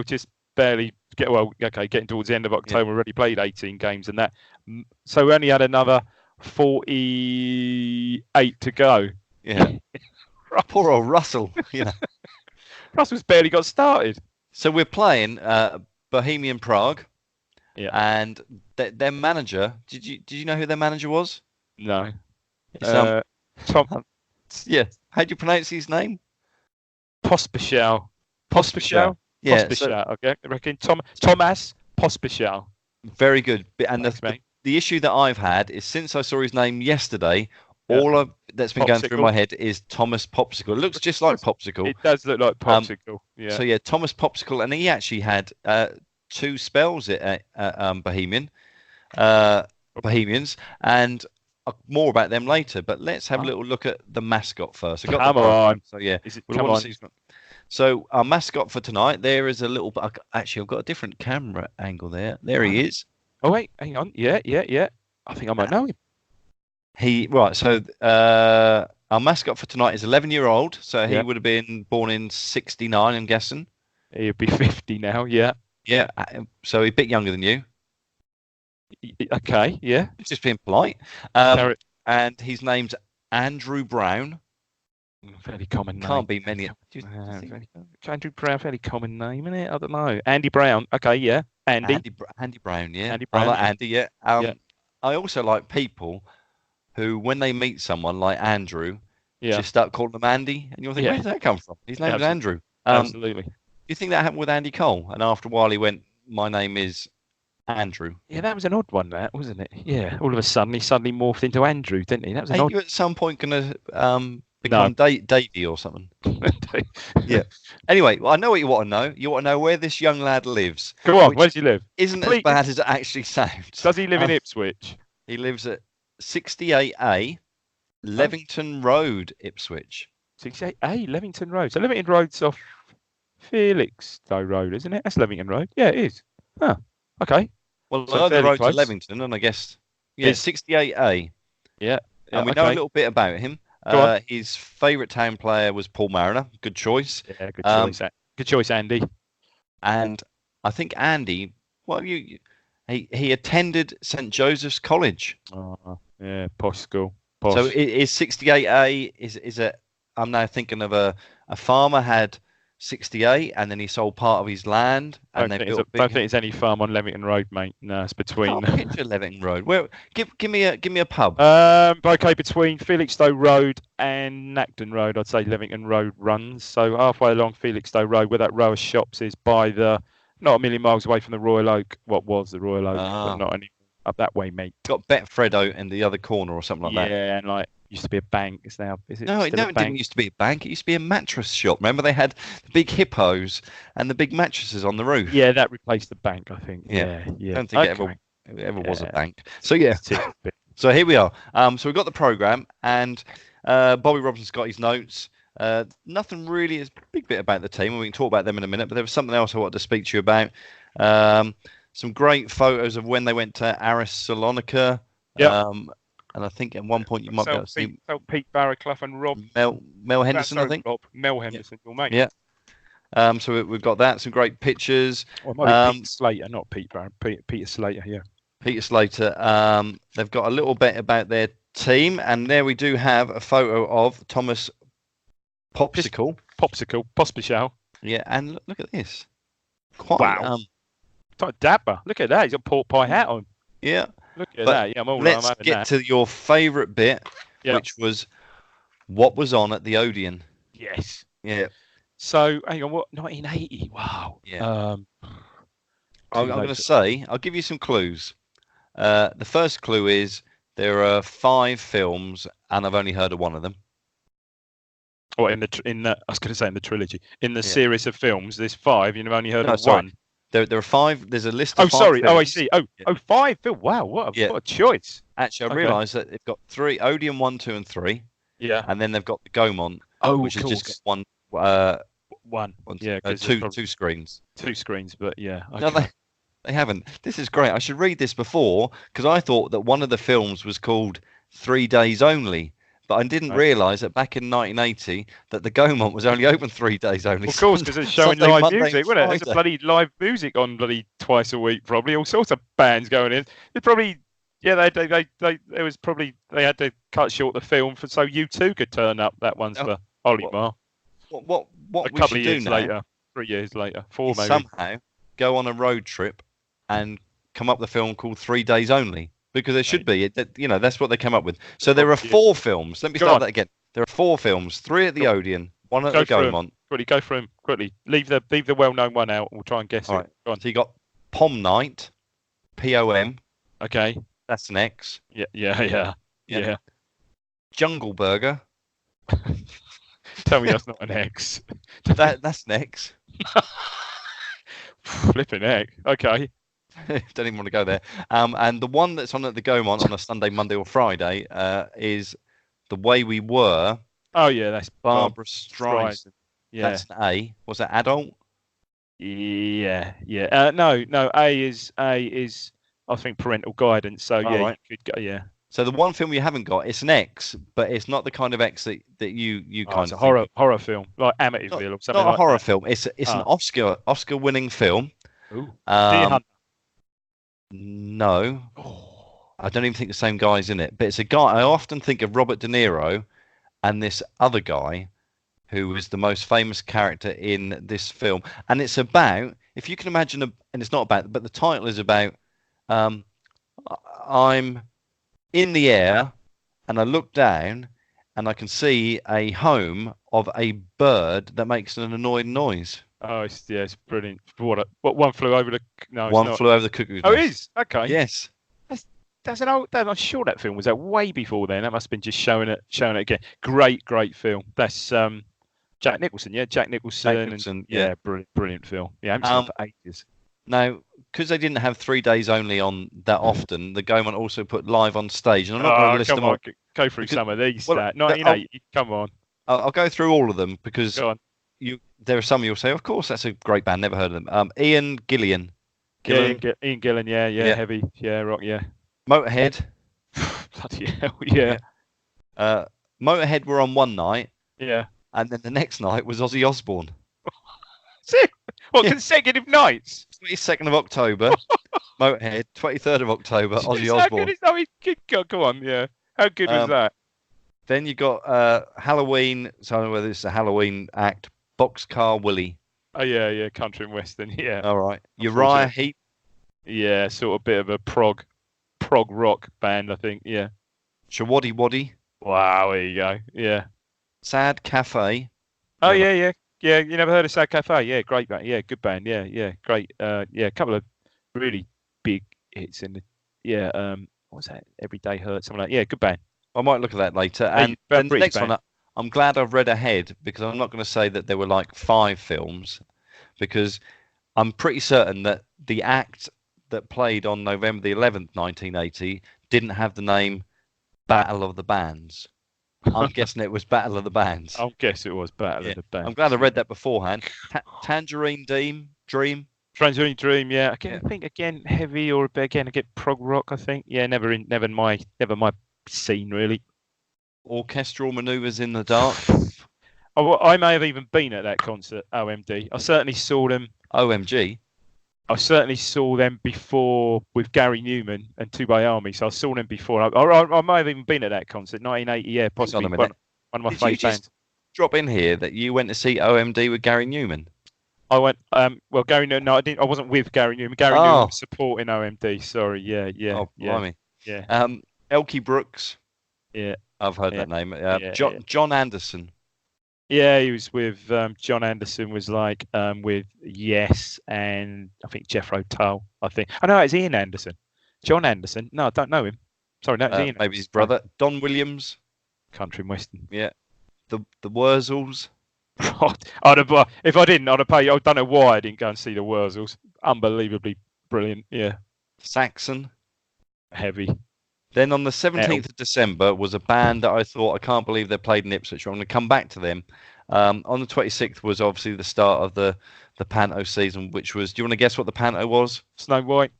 just barely getting towards the end of October. Already played 18 games, and that, so we only had another 48 to go. Yeah, poor old Russell. Russell's barely got started. So we're playing Bohemian Prague. Yeah. And their manager, did you know who their manager was? No. Tom. Yeah. How do you pronounce his name? Pospisil. Yeah. Pospisil, okay. I reckon Thomas Pospisil. Very good. And the issue that I've had is since I saw his name yesterday, all that's been going through my head is Thomas Popsicle. It looks just like Popsicle. It does look like Popsicle. So Thomas Popsicle, and he actually had 2 spells at Bohemians, and more about them later. But let's have a little look at the mascot first. Come on. So So our mascot for tonight, there is a little. Actually, I've got a different camera angle there. There he is. Oh wait, hang on. Yeah. I think I might know him. So our mascot for tonight is 11-year-old. So he would have been born in '69, I'm guessing. He'd be 50 now. Yeah. Yeah, so he's a bit younger than you. Okay, yeah. Just being polite. And his name's Andrew Brown. Fairly common name. Can't be many. Andrew Brown, fairly common name, isn't it? I don't know. Andy Brown. Okay, yeah. Andy Brown, yeah. Andy Brown. I like Andy, yeah. I also like people who, when they meet someone like Andrew, just start calling them Andy. And you're thinking, where did that come from? His name's Andrew. Absolutely. Do you think that happened with Andy Cole? And after a while, he went, "My name is Andrew." Yeah, that was an odd one, that wasn't it? Yeah. All of a sudden, he suddenly morphed into Andrew, didn't he? That was you at some point going to become Davey or something? Yeah. Anyway, I know what you want to know. You want to know where this young lad lives. Go on. Where does he live? Isn't as bad as it actually sounds. Does he live in Ipswich? He lives at 68A Levington Road, Ipswich. 68A Levington Road. So Levington Road's off Felixstowe Road, isn't it? That's Levington Road. Yeah, it is. Oh, okay. Well, so the road to Levington, and I guess it's 68A. Yeah. And we know a little bit about him. His favourite town player was Paul Mariner. Good choice. Yeah, good choice. Good choice, Andy. And I think Andy, he attended St Joseph's College. Oh, yeah, posh school. Posh. So is 68A is a? I'm now thinking of a farmer had 68, and then he sold part of his land, and they built. I don't think there's any farm on Levington Road, mate. No, it's between. Picture Levington Road. Where? Give me a pub. Okay, between Felixstowe Road and Nacton Road, I'd say Levington Road runs. So halfway along Felixstowe Road, where that row of shops is, not a million miles away from the Royal Oak. What was the Royal Oak? But not any up that way, mate. Got Betfredo in the other corner or something like that. Yeah, and used to be a bank. It's now. No, it didn't used to be a bank. It used to be a mattress shop. Remember, they had the big hippos and the big mattresses on the roof. Yeah, that replaced the bank, I think. Yeah. I don't think it ever was a bank. So yeah. So here we are. So we've got the program, and Bobby Robson's got his notes. Nothing really is a big bit about the team, and we can talk about them in a minute. But there was something else I wanted to speak to you about. Some great photos of when they went to Aris Salonika. Yeah. And I think at one point you might be able to see Pete Barraclough and Rob Mel Henderson, I think. Mel Henderson, your mate. Yeah. So we've got that. Some great pictures. It might be Pete Slater, not Pete Barrett. Peter Slater, yeah. Peter Slater. They've got a little bit about their team, and there we do have a photo of Thomas Pospisil. Pospisil. Yeah, and look at this. Wow. It's like dapper. Look at that. He's got a pork pie hat on. Yeah. Look at that. Yeah, let's get to your favourite bit, which was what was on at the Odeon. Yes. Yeah. So, hang on, what? 1980? Wow. Yeah. I'm going to say, I'll give you some clues. The first clue is there are 5 films, and I've only heard of one of them. Or in the I was going to say in the trilogy, in the series of films, there's 5. You've only heard of sorry. one. There are 5. There's a list of 5 sorry. films. Oh, I see. Oh, 5 film. Wow, what a choice. Actually, I realised that they've got 3 Odeon 1, 2, and 3. Yeah. And then they've got the Gaumont, which has just got one. Two screens. 2 screens, but yeah. Okay. No, they haven't. This is great. I should read this before, because I thought that one of the films was called 3 Days Only. But I didn't realise that back in 1980 that the Gaumont was only open 3 days only. Of course, because it's showing Sunday, live Monday, music, wasn't it? There's a bloody live music on bloody twice a week, probably. All sorts of bands going in. They probably, they had to cut short the film so U2 could turn up. That one's for Olimar. What a couple of years later, 3 years later, 4 maybe. Somehow go on a road trip and come up with a film called 3 Days Only. Because there should be, that's what they came up with. So there are 4 films. Let me start that again. There are 4 films, 3 at the Odeon, 1 at the Gaumont. Go for him quickly. Leave the well-known one out. We'll try and guess it. Right. Go on. So you got Pom Night, POM. Okay. That's an X. Yeah. Jungle Burger. Tell me that's not an X. That's an X. Flipping heck. Okay. Don't even want to go there. And the one that's on at the Gaumont on a Sunday, Monday, or Friday is The Way We Were. Oh yeah, that's Barbara Streisand. Yeah, that's an A. Was that adult? Yeah. No. A is I think parental guidance. So right. You could go. Yeah. So the one film you haven't got, it's an X, but it's not the kind of X that you kind it's of a horror film like Amityville or something. Not like a horror that. film. It's an Oscar winning film. Ooh. No, I don't even think the same guy's in it. But it's a guy. I often think of Robert De Niro and this other guy who is the most famous character in this film. And it's about, if you can imagine, and it's not about, but the title is about, I'm in the air and I look down and I can see a home of a bird that makes an annoying noise. Oh, it's brilliant. What One Flew Over the... No, One Flew Over the Cuckoo's Nest. Oh, it is? Okay. Yes. That's an old... I'm sure that film was out way before then. That must have been just showing it again. Great film. That's Jack Nicholson, yeah? Jack Nicholson. Yeah, brilliant film. Yeah, I haven't seen it for ages. Now, because they didn't have 3 days only on that often, the Gaumont also put live on stage. And I'm not going to list them all. Go through some of these. 1980, come on. I'll go through all of them because... Go on. There are some you'll say, of course, that's a great band. Never heard of them. Ian Gillan. Ian Gillan, yeah, heavy, rock, yeah. Motorhead. Bloody hell, yeah. Motorhead were on one night. Yeah. And then the next night was Ozzy Osbourne. Consecutive nights? 22nd of October, Motorhead. 23rd of October, Ozzy Osbourne. Go on, yeah. How good was that? Then you got Halloween. So I don't know whether it's a Halloween act. Boxcar Willie. Oh yeah, country and western. Yeah. All right. Uriah Heep. Yeah, sort of bit of a prog rock band, I think. Yeah. Shawaddy Waddy. Wow, there you go. Yeah. Sad Cafe. Oh yeah. You never heard of Sad Cafe? Yeah, great band. Yeah, good band. Yeah, great. A couple of really big hits in the. Yeah. What was that? Everyday Hurt. Something like. Yeah, good band. I might look at that later. And the next one. I'm glad I've read ahead because I'm not going to say that there were like 5 films because I'm pretty certain that the act that played on November the 11th, 1980 didn't have the name Battle of the Bands. I'm guessing it was Battle of the Bands. I'll guess it was Battle of the Bands. I'm glad I read that beforehand. Tangerine Dream. Tangerine Dream, yeah. I think again heavy or again I get prog rock. I think never my scene really. Orchestral Manoeuvres in the Dark. I may have even been at that concert, OMD. I certainly saw them. OMG. I certainly saw them before with Gary Newman and Tubay Army. So I saw them before. I may have even been at that concert, 1980. Yeah, possibly one of my favourite bands. Drop in here that you went to see OMD with Gary Newman. I went. Well, Gary Newman. No, I didn't. I wasn't with Gary Newman. Gary Newman was supporting OMD. Sorry. Yeah. Oh, blimey. Yeah. Elkie Brooks. Yeah. I've heard that name. John Anderson. Yeah, he was with John Anderson. Was like with Yes, and I think Jethro Tull. I think. Oh no, it's Ian Anderson. John Anderson. No, I don't know him. Sorry, no, it's Ian. Maybe his brother. Don Williams. Country and Western. Yeah. the Wurzels. If I didn't, I'd have paid. I don't know why I didn't go and see the Wurzels. Unbelievably brilliant. Yeah. Saxon. Heavy. Then on the 17th of December was a band that I thought, I can't believe they played in Ipswich. I'm going to come back to them. On the 26th was obviously the start of the panto season, which was, do you want to guess what the panto was? Snow White.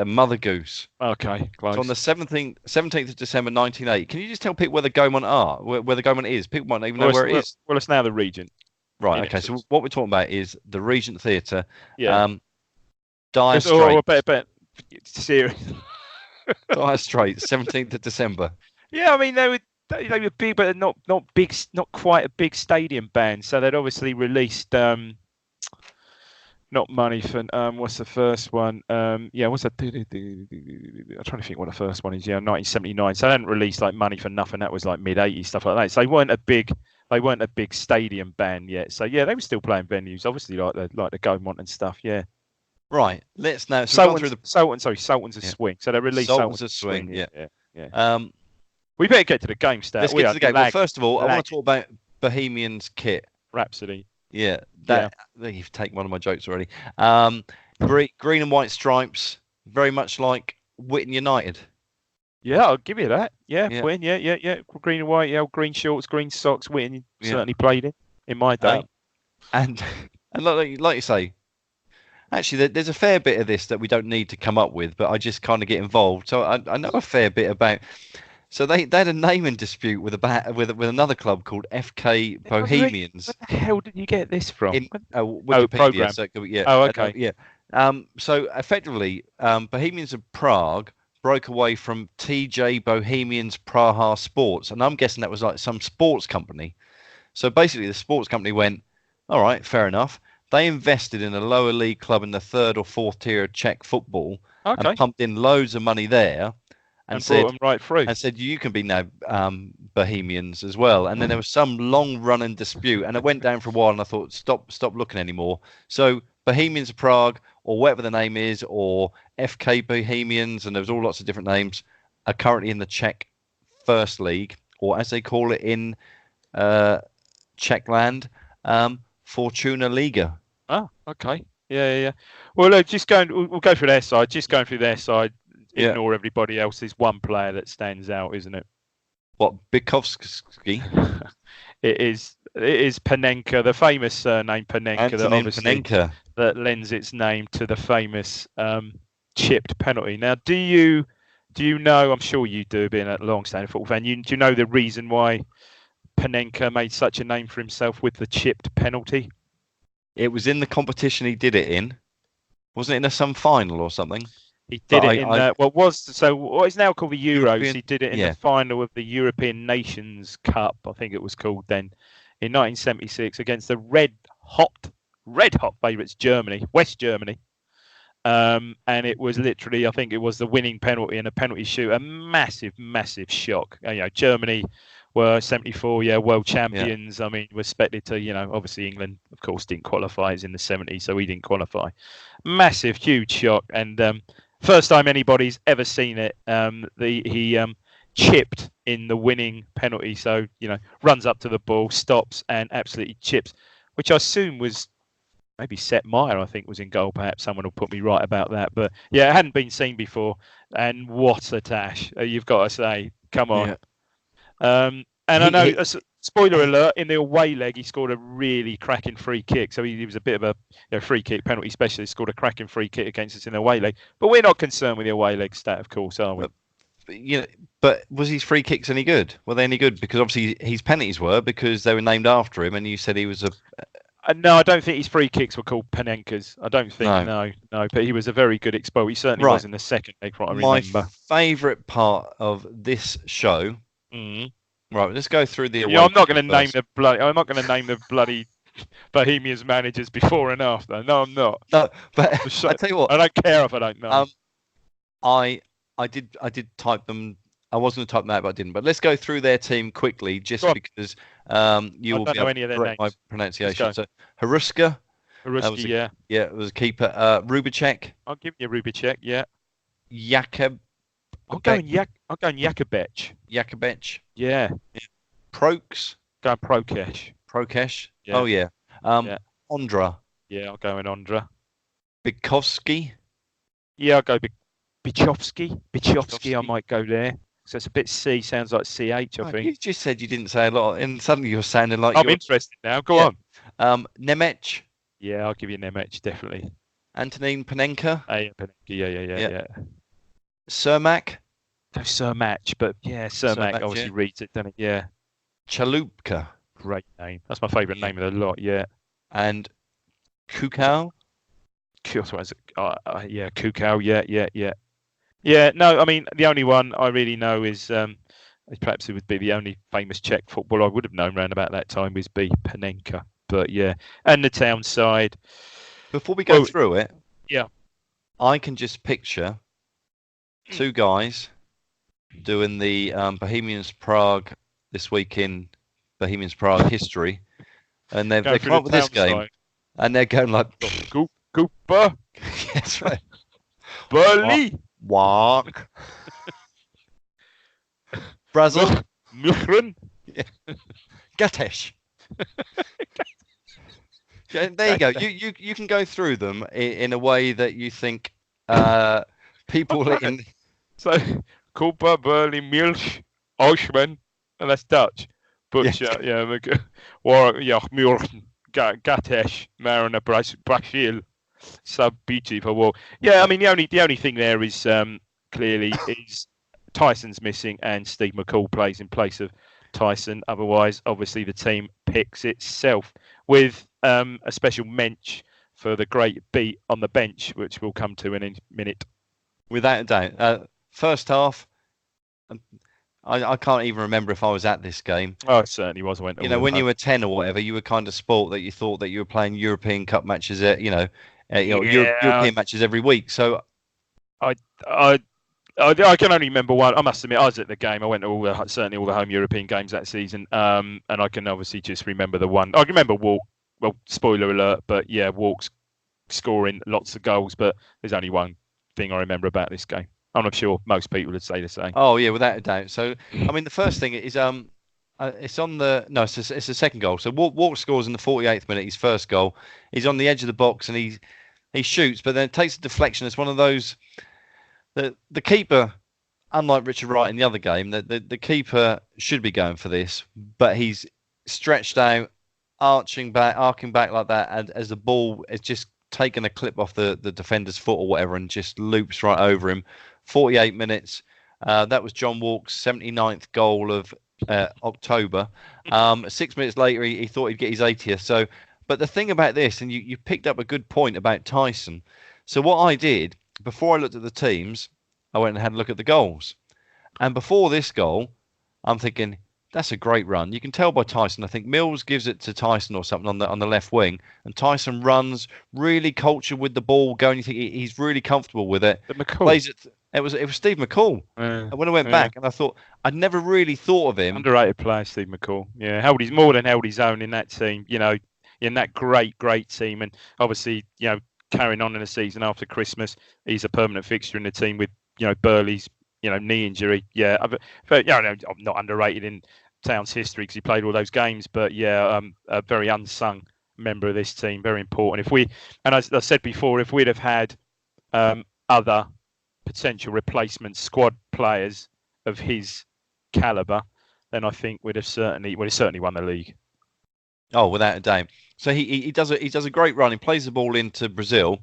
Mother Goose. Okay, close. So on the 17th of December 1980, can you just tell people where the Gaumont are, where the Gaumont is? People might not even know where it is. Well, it's now the Regent. Right, okay, so what we're talking about is the Regent Theatre. Yeah. Dire Straits. Better, serious. Dire Straits, 17th of December. Yeah, I mean, they were big, but not big, not quite a big stadium band. So they'd obviously released not Money for what's the first one? What's that? I'm trying to think what the first one is. Yeah, 1979. So they hadn't released like Money for Nothing. That was like mid-80s stuff like that. So they weren't a big stadium band yet. So yeah, they were still playing venues, obviously like the Gaumont and stuff. Yeah. Right. Let's now. So Sultan's a Swing. So they released Sultan's a Swing. Yeah. We better get to the game stat. Let's get to the game. Well, first of all, I want to talk about Bohemian's kit. Rhapsody. Yeah, you've taken one of my jokes already. Green and white stripes, very much like Whitton United. Yeah, I'll give you that. Yeah. Whitton, yeah. Green and white, green shorts, green socks. Whitton certainly played in my day. And like you say, actually, there's a fair bit of this that we don't need to come up with, but I just kind of get involved. So I know a fair bit about. So they had a naming dispute with another club called FK Bohemians. Where the hell did you get this from? Wikipedia. Program. So, yeah. Oh, okay. Yeah. So effectively, Bohemians of Prague broke away from TJ Bohemians Praha Sports, and I'm guessing that was like some sports company. So basically, the sports company went, all right, fair enough. They invested in a lower league club in the third or fourth tier of Czech football and pumped in loads of money there. And said, brought them right through. And said, you can be now Bohemians as well. And then there was some long-running dispute, and it went down for a while, and I thought, stop looking anymore. So Bohemians of Prague, or whatever the name is, or FK Bohemians, and there was all lots of different names, are currently in the Czech First League, or as they call it in Czechland, Fortuna Liga. Oh, okay. Yeah. Well, look, we'll go through their side. Just going through their side. Ignore everybody else. There's one player that stands out, isn't it? What, Bikovsky? It is Panenka, the famous surname Panenka, that lends its name to the famous chipped penalty. Now, do you know? I'm sure you do, being a long-standing football fan. Do you know the reason why Panenka made such a name for himself with the chipped penalty? It was in the competition he did it in. Wasn't it in some final or something? He did it in what is now called the Euros. He did it in the final of the European Nations Cup, I think it was called then, in 1976 against the red hot favourites Germany, West Germany. And it was literally, I think it was the winning penalty and a penalty shoot, a massive shock. Germany were 74 world champions. I mean, were expected to, obviously England, of course, didn't qualify. It's in the 70s, so we didn't qualify. Massive, huge shock. And first time anybody's ever seen it. He chipped in the winning penalty. So, runs up to the ball, stops, and absolutely chips, which I assume was maybe Sepp Meyer, I think, was in goal. Perhaps someone will put me right about that. But yeah, it hadn't been seen before. And what a tash, you've got to say. Come on. Yeah. And I know, spoiler alert, in the away leg, he scored a really cracking free kick. So he was a bit of a free kick penalty specialist, scored a cracking free kick against us in the away leg. But we're not concerned with the away leg stat, of course, are we? But was his free kicks any good? Were they any good? Because obviously his penalties were, because they were named after him, and you said he was a... No, I don't think his free kicks were called Panenkas. I don't think, no. But he was a very good exploit. He certainly was in the second leg, from what I remember. My favourite part of this show... Right, let's go through the. I'm not going to name the bloody Bohemians managers before and after. No, I'm not. No, but I tell you what, I don't care if I don't know. I did type them. I was going to type them out, but I didn't. But let's go through their team quickly, just because you will be able to correct my pronunciation. So Haruska, yeah, it was a keeper. Rubicek. I'll give you Rubicek. Yeah. Jakub. I'm going Jakubec. Jakubec. Yeah. Prokes. Go Prokesh. Prokesh. Yeah. Oh yeah. Yeah. Ondra. Yeah, I'll go in Ondra. Bikovsky. Yeah, I'll go Bichovsky, I might go there. So it's a bit C, sounds like CH, I think. You just said you didn't say a lot, and suddenly you're sounding like I'm interested now. Go on. Nemec. Yeah, I'll give you Nemec, definitely. Antonin Panenka. Yeah. Cermak. No, Cermak, but yeah, Cermak obviously reads it, doesn't it? Yeah. Chalupka. Great name. That's my favourite name of the lot, yeah. And Kukau. Yeah, Kukau, yeah. Yeah, no, I mean, the only one I really know is perhaps it would be the only famous Czech footballer I would have known around about that time was Panenka. But yeah, and the town side. Before we go through it, yeah, I can just picture two guys doing the Bohemians Prague this week in Bohemians Prague history, and they've come up with this game, side. And they're going like Cooper. That's right. Burley. Walk. Brazil. Muchran. Gatesh. There you go. You can go through them in a way that you think people in. So Cooper, Burley, Milch, Oshman, and that's Dutch. Butcher, Warwick, Muren, Gatesh, Mariner, Brazil. So beautiful. Well, yeah, I mean the only thing there is clearly is Tyson's missing and Steve McCall plays in place of Tyson. Otherwise, obviously the team picks itself with a special mensch for the great beat on the bench, which we'll come to in a minute. Without a doubt. First half, I can't even remember if I was at this game. Oh, it certainly was. When you were 10 or whatever, you were kind of sport that you thought that you were playing European Cup matches at, European matches every week. So I can only remember one. I must admit, I was at the game. I went to certainly all the home European games that season. And I can obviously just remember the one. I can remember Walk. Well, spoiler alert, but yeah, Walk's scoring lots of goals. But there's only one thing I remember about this game. I'm not sure most people would say the same. Oh yeah, without a doubt. So I mean, the first thing is it's on the it's the second goal. So Walk scores in the 48th minute. His first goal. He's on the edge of the box and he shoots, but then it takes a deflection. It's one of those. The keeper, unlike Richard Wright in the other game, the keeper should be going for this, but he's stretched out, arcing back like that, and as the ball has just taken a clip off the defender's foot or whatever and just loops right over him. 48 minutes. That was John Walk's 79th goal of October. 6 minutes later, he thought he'd get his 80th. So, but the thing about this, and you picked up a good point about Tyson. So what I did, before I looked at the teams, I went and had a look at the goals. And before this goal, I'm thinking, that's a great run. You can tell by Tyson. I think Mills gives it to Tyson or something on the left wing, and Tyson runs really cultured with the ball going. You think he's really comfortable with it. But McCall. Plays it. It was Steve McCall. And when I went back, and I thought I'd never really thought of him. Underrated player, Steve McCall. Yeah, more than held his own in that team. In that great team, and obviously carrying on in the season after Christmas, he's a permanent fixture in the team with Burley's knee injury. Yeah, but I'm not underrated in Town's history because he played all those games. But yeah, a very unsung member of this team, very important. As I said before, if we'd have had other potential replacement squad players of his caliber, then I think we'd have certainly won the league. Oh, without a doubt. So he does a great run. He plays the ball into Brazil.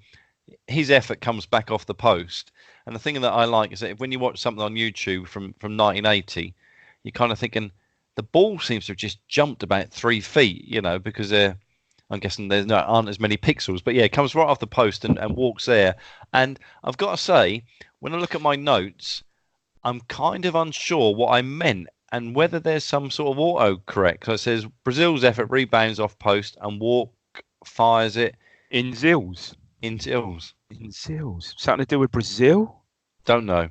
His effort comes back off the post. And the thing that I like is that when you watch something on YouTube from 1980, you're kind of thinking the ball seems to have just jumped about 3 feet, because I'm guessing aren't as many pixels. But yeah, it comes right off the post and walks there. And I've got to say, when I look at my notes, I'm kind of unsure what I meant and whether there's some sort of autocorrect. So it says Brazil's effort rebounds off post and Walk fires it. In Zills. Something to do with Brazil? Don't know.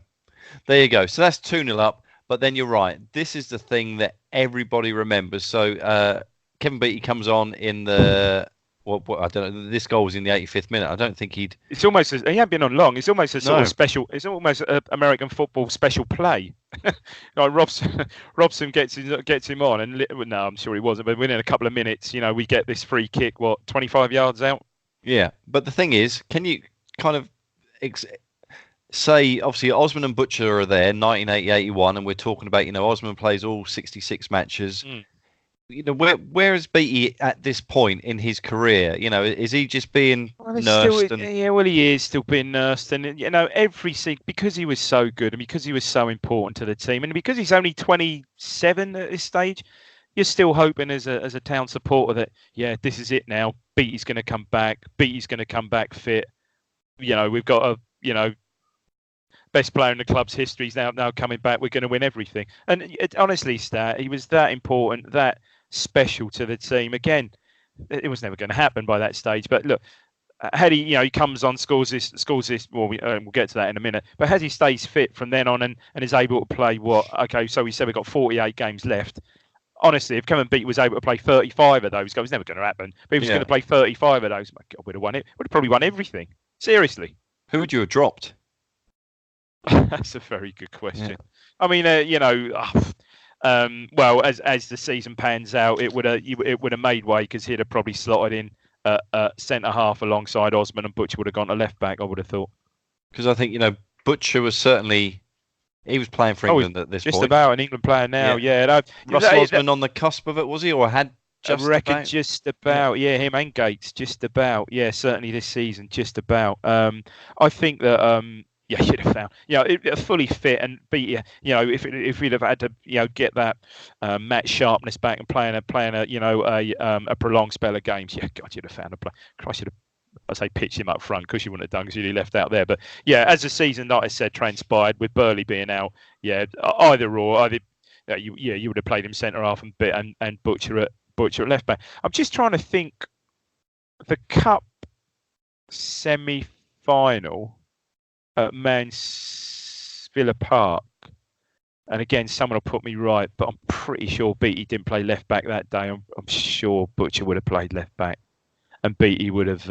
There you go. So that's 2-0 up. But then you're right. This is the thing that everybody remembers. So Kevin Beattie comes on in the I don't know. This goal was in the 85th minute. I don't think he'd. It's almost he hadn't been on long. It's almost a sort No. of special. It's almost a American football special play. Like Robson gets him on, and no, I'm sure he wasn't. But within a couple of minutes, we get this free kick. 25 yards out? Yeah, but the thing is, can you kind of say, obviously Osman and Butcher are there, 1980-81, and we're talking about, Osman plays all 66 matches. Where is Beattie at this point in his career? Is he just being nursed? He is still being nursed, and every season, because he was so good and because he was so important to the team, and because he's only 27 at this stage, you're still hoping as a town supporter that this is it now. Beattie's going to come back. Beattie's going to come back fit. We've got a best player in the club's history. He's now coming back. We're going to win everything. And honestly, Stat, he was that important, that special to the team. Again, it was never going to happen by that stage. But look, had he comes on, scores this. Well, we'll get to that in a minute. But as he stays fit from then on and is able to play so we said we've got 48 games left. Honestly, if Kevin Beattie was able to play 35 of those, it's never going to happen. But if he was going to play 35 of those, my God, we'd have won it. Would have probably won everything. Seriously. Who would you have dropped? That's a very good question. Yeah. I mean, well, as the season pans out, it would have made way because he'd have probably slotted in centre half alongside Osman, and Butcher would have gone to left back. I would have thought. Because I think Butcher was certainly. He was playing for England at this point. Just about an England player now, yeah. Russell Osman on the cusp of it, was he? Or had just I reckon about? Just about, yeah, him and Gates, just about. Yeah, certainly this season, just about. I think that, you'd have found, fully fit and Beattie, if we'd have had to, get that match sharpness back and playing a prolonged spell of games, God, you'd have found a play. Christ, you'd have. I say pitch him up front because you wouldn't have done because you'd left out there. But as the season, like I said, transpired with Burley being out, either you would have played him centre half and Butcher at left back. I'm just trying to think the cup semi-final at Mansfield Park, and again, someone will put me right, but I'm pretty sure Beattie didn't play left back that day. I'm sure Butcher would have played left back, and Beattie would have.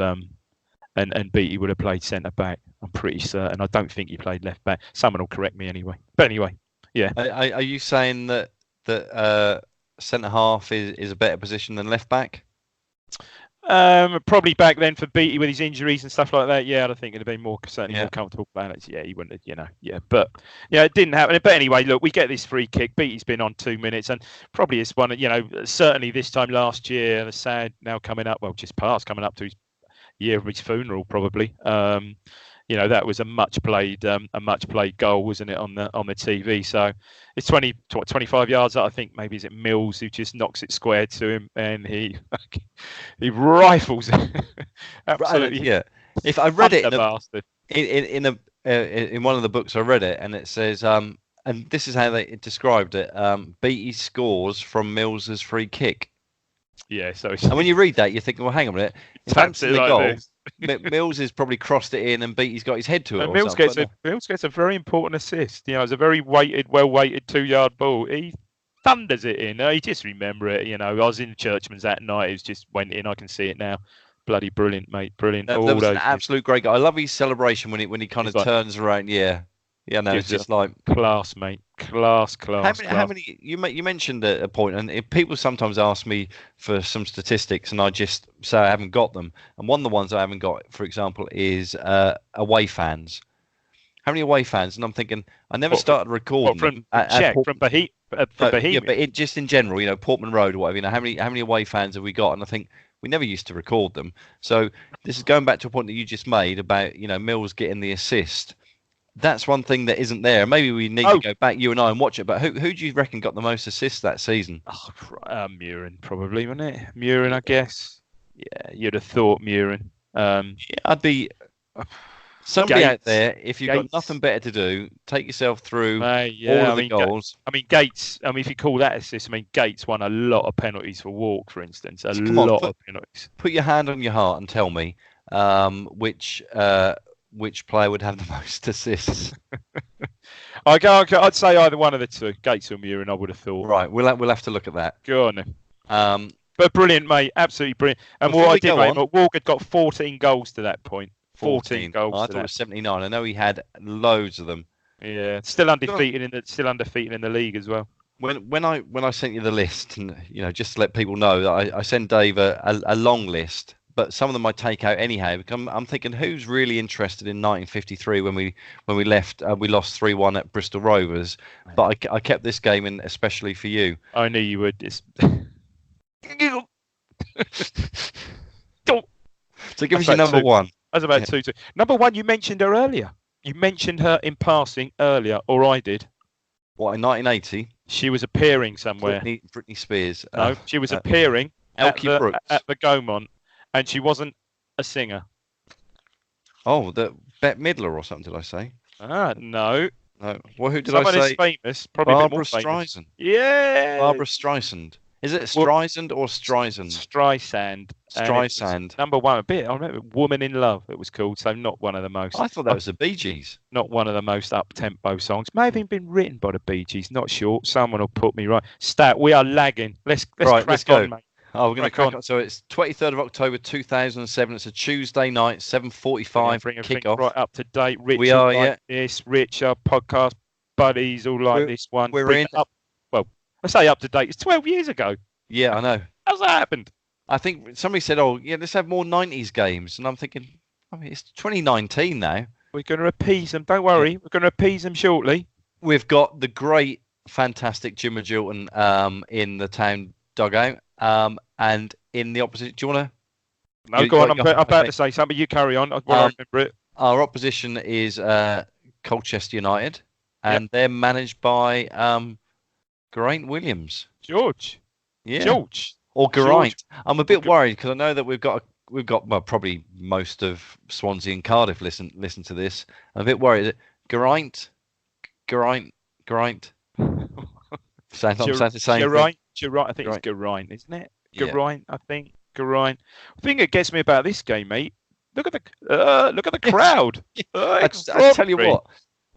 And Beattie would have played centre back. I'm pretty certain. I don't think he played left back. Someone will correct me anyway. But anyway, yeah. Are you saying that centre half is a better position than left back? Probably back then for Beattie with his injuries and stuff like that. Yeah, I think it'd have been more comfortable playing it. Yeah, he wouldn't have, But it didn't happen. But anyway, look, we get this free kick. Beattie's been on 2 minutes, and probably it's one. Certainly this time last year, the sad now coming up. Well, just past coming up to his year of his funeral, probably. That was a much played goal, wasn't it, on the TV? So it's 25 yards. I think maybe is it Mills who just knocks it square to him, and he rifles it. Absolutely, yeah. If I read it in one of the books, I read it, and it says, and this is how they described it: Beattie scores from Mills's free kick. Yeah, and when you read that, you're thinking, well, hang on a minute. Taps it like goal. Mills has probably crossed it in, and Beattie's got his head to it. Mills gets a very important assist. It's a very well weighted 2-yard ball. He thunders it in. You just remember it. I was in Churchman's that night. It just went in. I can see it now. Bloody brilliant, mate. Brilliant. That was an absolute great guy. I love his celebration when he kind of turns around. Yeah. Yeah, no, it's just like class, mate. Class. How many? You mentioned a point, and people sometimes ask me for some statistics, and I just say I haven't got them. And one of the ones I haven't got, for example, is away fans. How many away fans? And I'm thinking I never started recording from Bohemia. Yeah, but just in general, Portman Road or whatever. How many away fans have we got? And I think we never used to record them. So this is going back to a point that you just made about Mills getting the assist. That's one thing that isn't there. Maybe we need to go back, you and I, and watch it. But who do you reckon got the most assists that season? Murin, probably, wasn't it? Murin, I guess. Yeah, you'd have thought Murin. I'd be somebody out there. If you've got nothing better to do, take yourself through all of the goals. Gates. If you call that assist, Gates won a lot of penalties for Walk, for instance. A lot of penalties. Put your hand on your heart and tell me which player would have the most assists? I'd say either one of the two, Gates or Murin. I would have thought. Right, we'll have to look at that. Go on then. But brilliant, mate. Absolutely brilliant. And Before what I we did, go mate, on- Walker got 14 goals to that point. 14 Oh, goals I to thought it that. was 79. I know he had loads of them. Yeah, still undefeated in the league as well. When I sent you the list, and just to let people know that I send Dave a long list, but some of them I take out anyhow. Because I'm thinking, who's really interested in 1953 when we left? We lost 3-1 at Bristol Rovers, but I kept this game in especially for you. I knew you would. So give us your number one. That's about 2-2. Number one, you mentioned her earlier. You mentioned her in passing earlier, or I did. What, in 1980? She was appearing somewhere. Britney Spears. No, she was appearing at Brooks. at the Gaumont, and she wasn't a singer. Oh, the Bette Midler or something, did I say? No. No. Well, who did Someone I say? is famous, probably a bit more Barbara famous. Streisand. Yeah. Barbara Streisand. Is it Streisand or Streisand? Streisand. Streisand. Number one, I remember Woman in Love, it was called, so not one of the most. I thought that was the Bee Gees. Not one of the most up-tempo songs. May have even been written by the Bee Gees, not sure. Someone will put me right. Stat, we are lagging. Let's let's go. on, mate. Oh, we're going to crack on. So it's 23rd of October 2007. It's a Tuesday night, 7:45 kickoff. Right up to date. Rich, we are, like this. Rich, our podcast buddies, all like this one. We're Bring in. Up, well, I say up to date. It's 12 years ago. Yeah, I know. How's that happened? I think somebody said, "Oh, yeah, let's have more 90s games," and I'm thinking, it's 2019 now. We're going to appease them. Don't worry, we're going to appease them shortly. We've got the great, fantastic Jim Magilton in the town dugout, and in the opposition. Do you want to? No, go on. I'm about to say something. You carry on. I remember it. Our opposition is Colchester United, and they're managed by Geraint Williams. George. Yeah. George. Or Geraint. I'm a bit worried because I know that we've got well, probably most of Swansea and Cardiff listen to this. I'm a bit worried that Geraint. Sounds the same. Geraint. I think it's Geraint, isn't it? Geraint, I think. Geraint. The thing that gets me about this game, mate. Look at the crowd. I tell you what.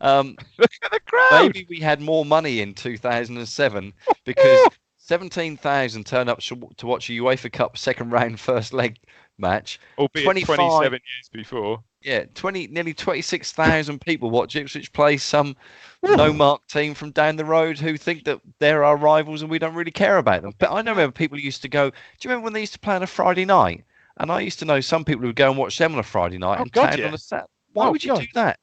Look at the crowd. Maybe we had more money in 2007 because 17,000 turned up to watch a UEFA Cup second round first leg match. Albeit 27 years before. Yeah, nearly 26,000 people watch Ipswich play some no-mark team from down the road who think that they're our rivals and we don't really care about them. But I remember people used to go, do you remember when they used to play on a Friday night? And I used to know some people who would go and watch them on a Friday night and play on a Saturday. Why would you do that?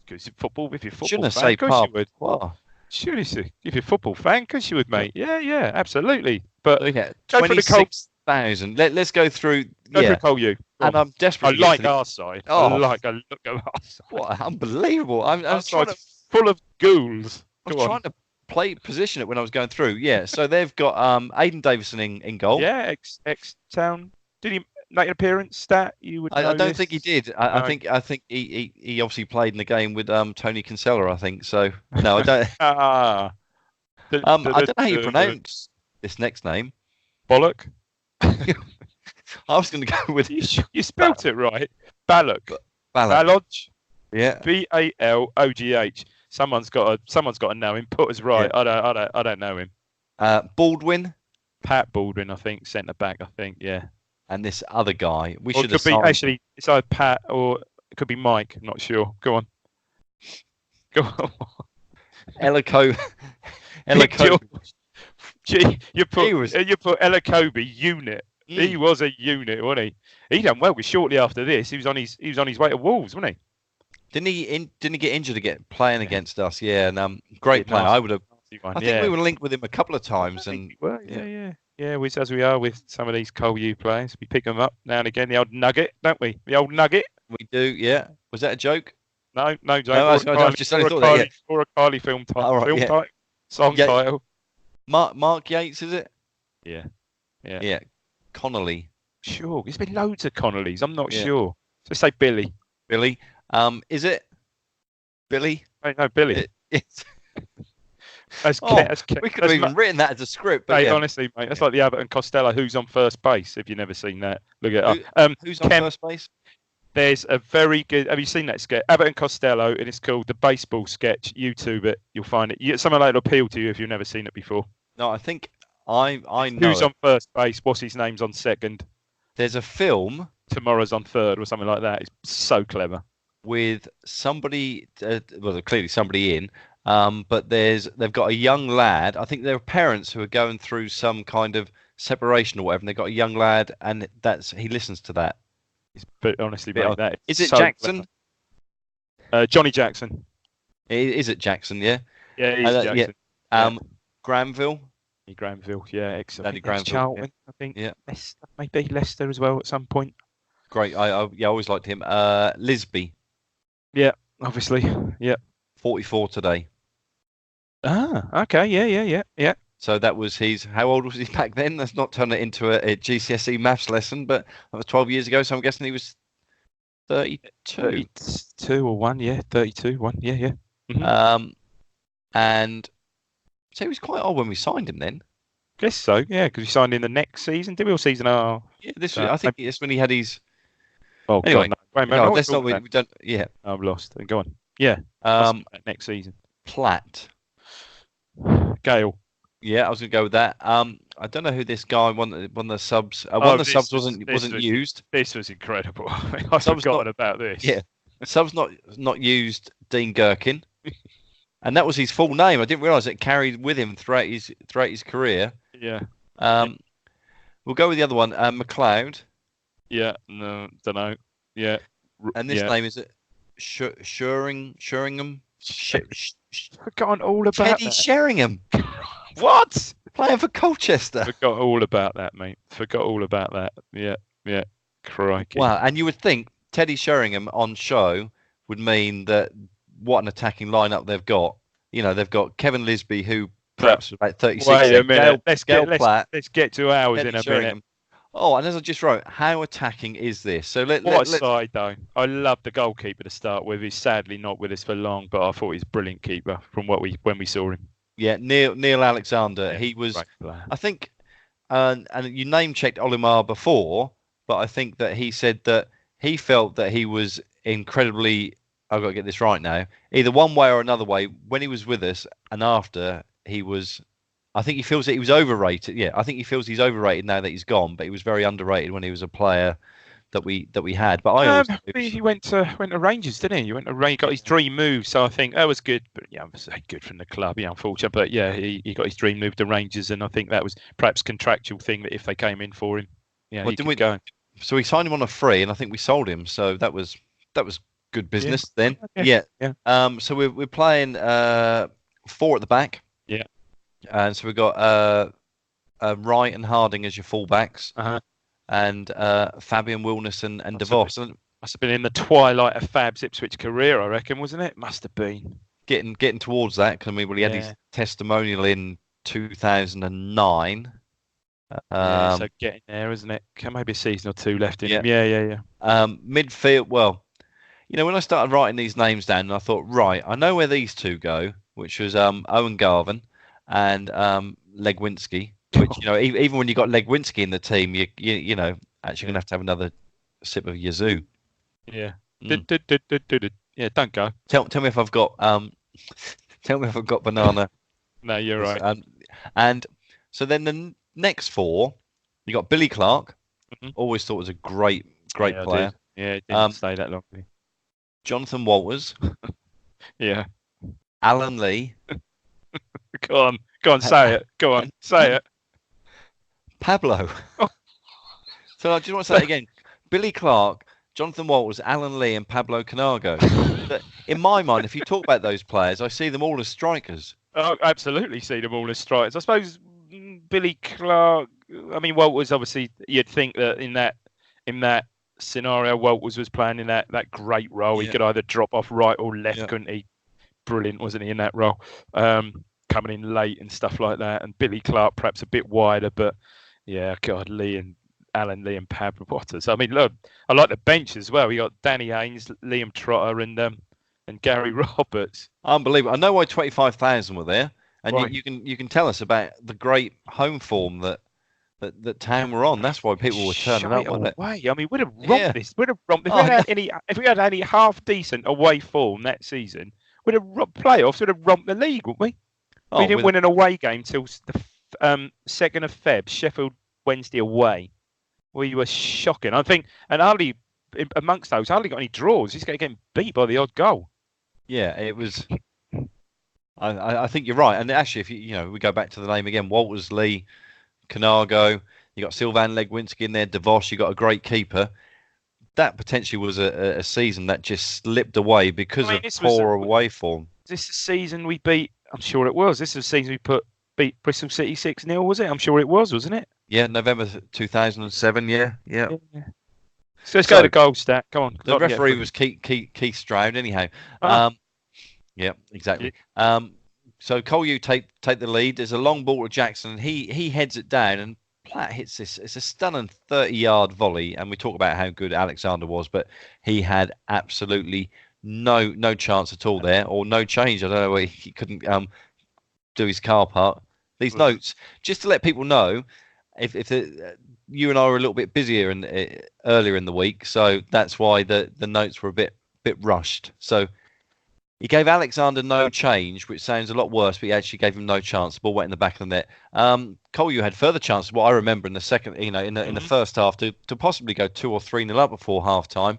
Because football, if you're football Shouldn't fan, have of course you would. Wow. Surely, if you're a football fan, of course you would, mate. Yeah, absolutely. But yeah, 26,000. Let's go through. Go through Cole U. And I'm desperate. I like our side. Oh, I like a look at our side. What unbelievable! I'm trying to, full of ghouls. I was trying to position it when I was going through. Yeah, so they've got Aidan Davison in goal. Yeah, ex-town. Did he make an appearance? Stat? You would. I don't think he did. I think he obviously played in the game with Tony Kinsella. I think so. No, I don't. I don't know how you pronounce this next name. Bollock. I was going to go with. You spelt it right. Ballock. Balogh. Yeah. Balogh. Someone's got to know him. Put us right. Yeah. I don't know him. Baldwin. Pat Baldwin, I think, centre back. I think, yeah. And this other guy, should have signed. Actually, it's either Pat or it could be Mike. I'm not sure. Go on. Elico. Gee, you put Elicobi unit. He was a unit, wasn't he? He done well because shortly after this, he was on his way to Wolves, wasn't he? Didn't he get injured to get playing against us? Yeah, and great player. I would have. I think we were linked with him a couple of times, and yeah. As we are with some of these Cole U players, we pick them up now and again. The old nugget, don't we? The old nugget. We do, yeah. Was that a joke? No joke. No, I just only thought that. Yeah. Or a Carly film title. Right, title, song title. Mark Yates, is it? Yeah. Connolly. Sure. There's been loads of Connollys. I'm not sure. So say Billy. Billy. Is it Billy? No, Billy. It's. We could have even written that as a script. But honestly, mate, that's like the Abbott and Costello. Who's on first base? If you've never seen that, look it up. Who's on first base? There's a very good. Have you seen that sketch? Abbott and Costello, and it's called the baseball sketch. YouTube it. You'll find it. Something like it'll appeal to you if you've never seen it before. No, I think I know. Who's on first base? What's his name's on second? There's a film. Tomorrow's on third or something like that. It's so clever. With somebody, well, clearly somebody in, but they've got a young lad. I think there are parents who are going through some kind of separation or whatever, and they've got a young lad, and he listens to that. But honestly, mate, that is it so Jackson? Johnny Jackson. Is it Jackson? Yeah. Yeah, he's Jackson. Yeah. Granville. Granville. Yeah, excellent. Daddy Granville. Charlton, yeah. I think. Yeah. Leicester, maybe Leicester as well at some point. Great. I always liked him. Lisby. Yeah, obviously. Yeah. 44 today. Ah, okay. Yeah. So that was how old was he back then? Let's not turn it into a GCSE maths lesson, but that was 12 years ago, so I'm guessing he was 32. 32 or 1, yeah. 32, 1, yeah. Mm-hmm. And so he was quite old when we signed him then. Guess so, yeah, because we signed in the next season, did we? Or season R? Yeah, I think it's when he had his... Oh, anyway, God, no. Wait a minute, no, let's not... We don't... Yeah. I've lost. Go on. Yeah. Next season. Platt. Gale. Yeah, I was going to go with that. I don't know who this guy, one of the subs... one of the subs wasn't used. This was incredible. I've forgotten about this. Yeah. Sub's not used Dean Gherkin. And that was his full name. I didn't realise it carried with him throughout his career. Yeah. We'll go with the other one, McLeod. Yeah. No, don't know. Yeah. And this name is it Sheringham. Forgotten all about Teddy that. Sheringham. What? Playing for Colchester. Forgot all about that, mate. Forgot all about that. Yeah. Crikey. Wow. And you would think Teddy Sheringham on show would mean that what an attacking lineup they've got. You know, they've got Kevin Lisby, who perhaps about 36. Wait a minute. Let's get to ours in a minute. Oh, and as I just wrote, how attacking is this? So what a side, though. I love the goalkeeper to start with. He's sadly not with us for long, but I thought he's a brilliant keeper from when we saw him. Yeah, Neil Alexander. Yeah, he was, I think, and you name-checked Olimar before, but I think that he said that he felt that he was incredibly, I've got to get this right now, either one way or another way, when he was with us and after, I think he feels that he was overrated. Yeah, I think he feels he's overrated now that he's gone, but he was very underrated when he was a player that we had. But he went to Rangers, didn't he? He went to Rangers, got his dream move, so I think that was good. But yeah, it was good from the club. Yeah, unfortunate, but yeah, he got his dream move to Rangers, and I think that was perhaps contractual thing that if they came in for him, yeah, he could go. So we signed him on a free, and I think we sold him. So that was good business then. Okay. Yeah. So we're playing 4 at the back. Yeah. And so we've got Wright and Harding as your fullbacks, and Fabian Wilness and DeVos. Must have been in the twilight of Fab's Ipswich career, I reckon, wasn't it? Must have been. Getting towards that, because I mean, he had his testimonial in 2009. So getting there, isn't it? Maybe a season or 2 left in him. Yeah. Midfield, well, you know, when I started writing these names down, I thought, right, I know where these two go, which was Owen Garvin and Legwinski, which, you know, even when you got Legwinski in the team, you know, actually going to have another sip of Yazoo. Yeah. Yeah, don't go. Tell me if I've got banana. No, you're right. And so then the next 4, you got Billy Clark. Mm-hmm. Always thought was a great player. It didn't stay that long. Jonathan Walters. Yeah. Alan Lee. Go on, say it. Go on, say it. Pablo. So I just want to say it again. Billy Clark, Jonathan Walters, Alan Lee, and Pablo Canago. But in my mind, if you talk about those players, I see them all as strikers. I absolutely see them all as strikers. I suppose Billy Clark. I mean, Walters. Obviously, you'd think that in that scenario, Walters was playing in that great role. He could either drop off right or left, couldn't he? Brilliant, wasn't he, in that role? Coming in late and stuff like that. And Billy Clark, perhaps a bit wider, but yeah, God, Alan Lee and Pablo Waters. I mean, look, I like the bench as well. We got Danny Haynes, Liam Trotter, and Gary Roberts. Unbelievable. I know why 25,000 were there, and right. you can tell us about the great home form that Town were on. That's why people were turning up, wasn't it? I mean, we'd have romped this. We'd have romped. If we had any half decent away form that season, we'd have playoffs. We'd have romped the league, wouldn't we? We didn't win an away game till the 2nd of Feb, Sheffield Wednesday away. We were shocking. I think, and hardly amongst those, hardly got any draws. He's getting beat by the odd goal. Yeah, it was. I think you're right. And actually, if we go back to the name again, Walters, Lee, Canago, you got Sylvan Legwinski in there, DeVos, you got a great keeper. That potentially was a season that just slipped away because of poor away form. This is the season we beat. I'm sure it was. This is the season we beat Bristol City 6-0, was it? I'm sure it was, wasn't it? Yeah, November 2007. Yeah. So let's go to goal stat. Come on. The referee was Keith Stroud. Anyhow. Yeah, exactly. So Cole take the lead. There's a long ball to Jackson, and he heads it down, and Platt hits this. It's a stunning 30-yard volley, and we talk about how good Alexander was, but he had absolutely no chance at all there, or no change. I don't know why he couldn't do his car part. These notes, just to let people know, if you and I were a little bit busier earlier in the week, so that's why the notes were a bit rushed. So he gave Alexander no change, which sounds a lot worse, but he actually gave him no chance. The ball went in the back of the net. Cole, you had further chances. What I remember in the second, in the first half, to possibly go 2 or 3-0 up before half time.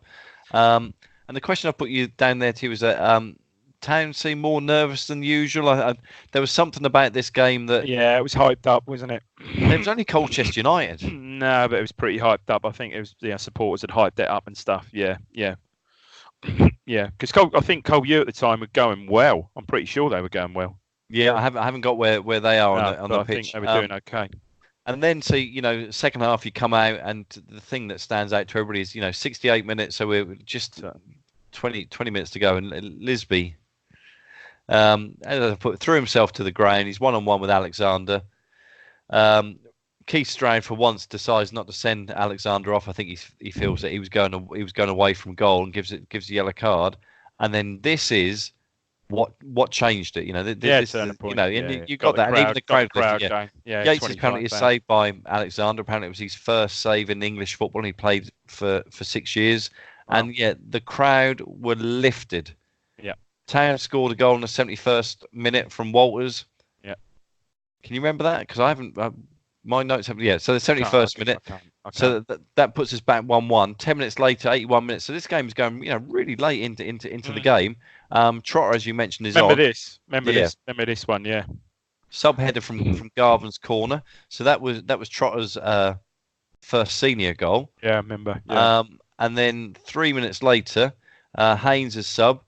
And the question I put you down there to you was that Town seemed more nervous than usual. There was something about this game that it was hyped up, wasn't it? It was only Colchester United. No, but it was pretty hyped up. I think it was supporters had hyped it up and stuff. Yeah. Yeah, because I think Cole at the time were going well. I'm pretty sure they were going well. Yeah, I haven't got where they are on the pitch. I think they were doing okay. And then second half you come out, and the thing that stands out to everybody is 68 minutes. So we're just 20 minutes to go, and Lisby threw himself to the ground. He's 1-on-1 with Alexander. Keith Stroud for once decides not to send Alexander off. I think he feels that he was going away from goal and gives a yellow card. And then this is what changed it. You got that. And even the crowd going. Yates' penalty is saved by Alexander. Apparently it was his first save in English football, and he played for 6 years. Oh. And the crowd were lifted. Yeah. Town scored a goal in the 71st minute from Walters. Yeah. Can you remember that? Because I haven't. My notes have, so the 71st minute. I can't. So that puts us back 1-1. 10 minutes later, 81 minutes. So this game is going, really late into the game. Trotter, as you mentioned, is Remember this one, yeah. Sub-header from Garvin's corner. So that was Trotter's first senior goal. Yeah, I remember. Yeah. And then 3 minutes later, Haynes' sub.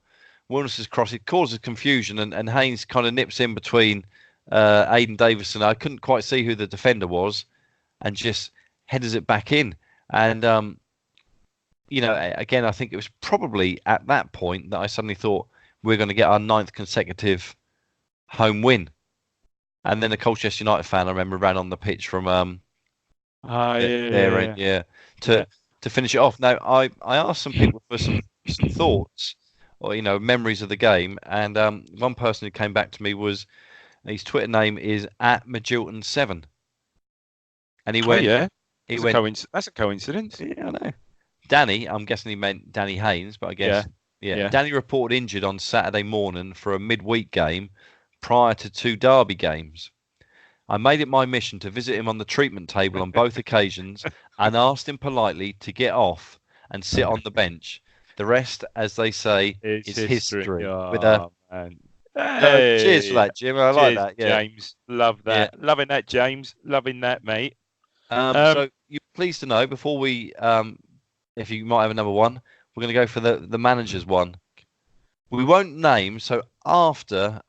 Wilness's cross. It causes confusion, and Haynes kind of nips in between Aidan Davison. I couldn't quite see who the defender was, and just headers it back in. And again, I think it was probably at that point that I suddenly thought we're going to get our 9th consecutive home win. And then the Colchester United fan, I remember, ran on the pitch from to finish it off. Now I asked some people for some thoughts or memories of the game, and one person who came back to me was. His Twitter name is @Magilton7, and he went. Yeah, that's a coincidence. Yeah, I know. Danny, I'm guessing he meant Danny Haynes, but I guess yeah. Danny reported injured on Saturday morning for a midweek game prior to 2 derby games. I made it my mission to visit him on the treatment table on both occasions and asked him politely to get off and sit on the bench. The rest, as they say, is history. Oh, man. Hey, cheers for that, Jim. I like that. Yeah. James, love that. Yeah. Loving that, James. Loving that, mate. So you're pleased to know before we, if you might have another one, we're going to go for the manager's one. We won't name. So after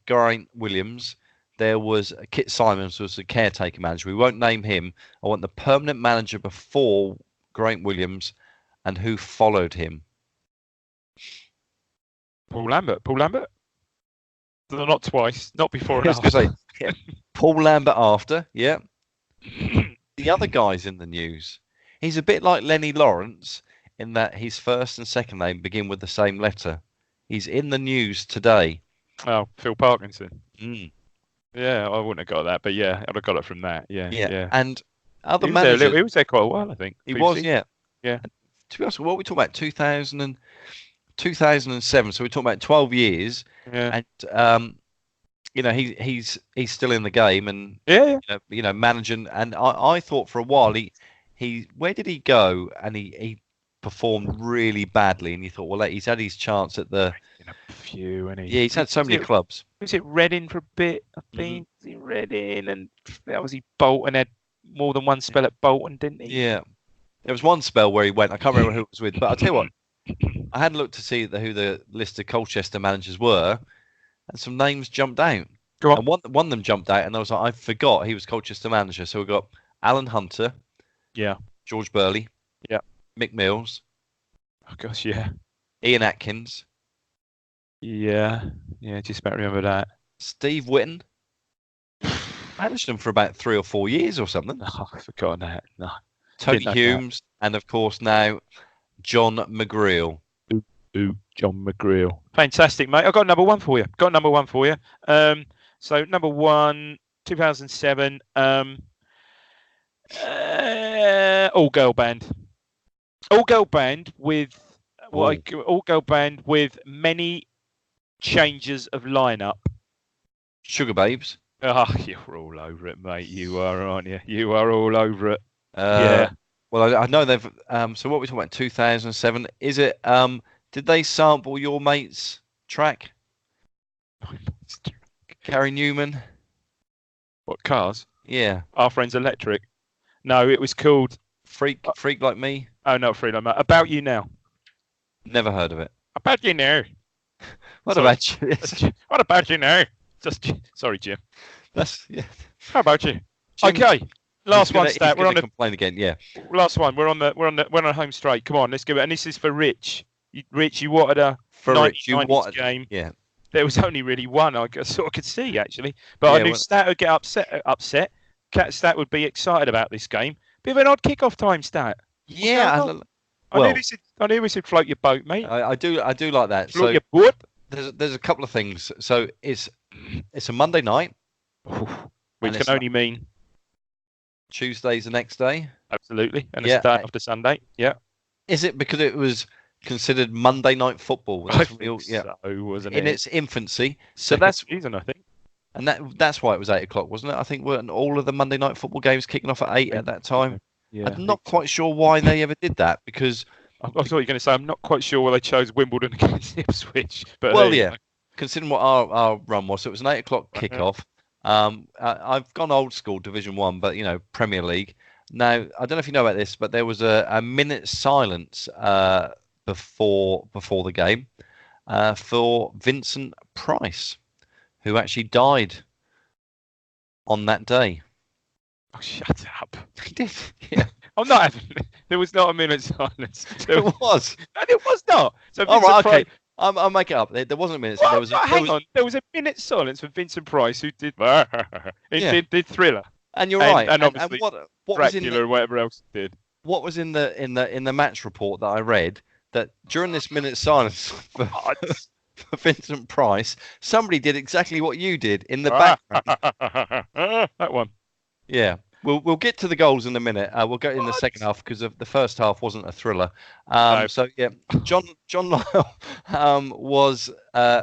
Geraint Williams, there was Kit Simons, who was the caretaker manager. We won't name him. I want the permanent manager before Geraint Williams, and who followed him. Paul Lambert. No, not twice. Not before and after. Say, Paul Lambert after. Yeah. The other guys in the news. He's a bit like Lenny Lawrence in that his first and second name begin with the same letter. He's in the news today. Oh, Phil Parkinson. Mm. Yeah, I wouldn't have got that, but yeah, I'd have got it from that. Yeah. And other managers. He was there quite a while, I think. He was, yeah. Yeah. And to be honest, what are we talking about? 2007. So we're talking about 12 years. Yeah. And he's still in the game and Yeah. managing. And I thought for a while he where did he go? And he performed really badly. And you thought, well, he's had his chance at the In a few, and he's had so many clubs. Was it Reading for a bit? I think was it Reading, and that was he. Bolton had more than one spell at Bolton, didn't he? Yeah, there was one spell where he went. I can't remember who it was with, but I'll tell you what. I had a look to see who the list of Colchester managers were, and some names jumped out. Go on. And one of them jumped out, and I was like, I forgot he was Colchester manager. So we got Alan Hunter, Yeah. George Burley, Yeah. Mick Mills, Oh gosh, yeah. Ian Atkins, Yeah. Just about remember that. Steve Whitten. Managed them for about 3 or 4 years or something. Oh, I've forgotten that. No. Tony Humes, and of course now John McGreal. Ooh, John McGreal. Fantastic, mate. I've got number one for you. So number one, 2007. All girl band. All girl band with many changes of lineup. Sugar Babes. Oh, you're all over it, mate. You are, aren't you? You are all over it. Well, I know they've. So what we talking about? 2007. Is it? Did they sample your mate's track? Gary Newman. What, Cars? Yeah. Our Friends Electric. No, it was called Freak Like Me. Oh, not Freak Like Me. About You Now. Never heard of it. About You Now. What about you? What about you now? Sorry, Jim. That's yeah. How about you? Jim, Okay. Last one, Stat. We're on the complain again. Yeah. Last one. We're on home straight. Come on, let's give it. And this is for Rich. Rich, you wanted a 1990s game. Yeah. There was only really one I sort of could see actually, but I knew Stat would get upset. Stat would be excited about this game. Bit of an odd kickoff time, Stat. Yeah. I knew this would float your boat, mate. I do like that. Float your boat. There's a couple of things. So it's a Monday night, which can only mean Tuesday's the next day. Absolutely, and a start after Sunday. Yeah. Is it because it was considered Monday night football? I think so, wasn't it? In its infancy. So that's season, I think. And that's why it was 8 o'clock, wasn't it? I think weren't all of the Monday night football games kicking off at 8 at that time. Yeah, I'm not quite sure why they ever did that because I thought you were going to say I'm not quite sure why they chose Wimbledon against Ipswich. But considering what our run was, so it was an 8 o'clock kickoff. I've gone old school Division 1, but Premier League. Now I don't know if you know about this, but there was a minute's silence before the game for Vincent Price, who actually died on that day. Oh, shut up. He did. Yeah. I'm not having. There was not a minute's silence. There was. And it was not. So all right, okay. I'll make it up. There wasn't a minute. Well, hang on. There was a minute's silence for Vincent Price, who did did Thriller. And you're right. And obviously what Dracula was in or whatever else it did. What was in the match report that I read that during this minute's silence for Vincent Price, somebody did exactly what you did in the background. That one. Yeah. We'll get to the goals in a minute. We'll go in the second half because the first half wasn't a thriller. No. So yeah, John Lyle was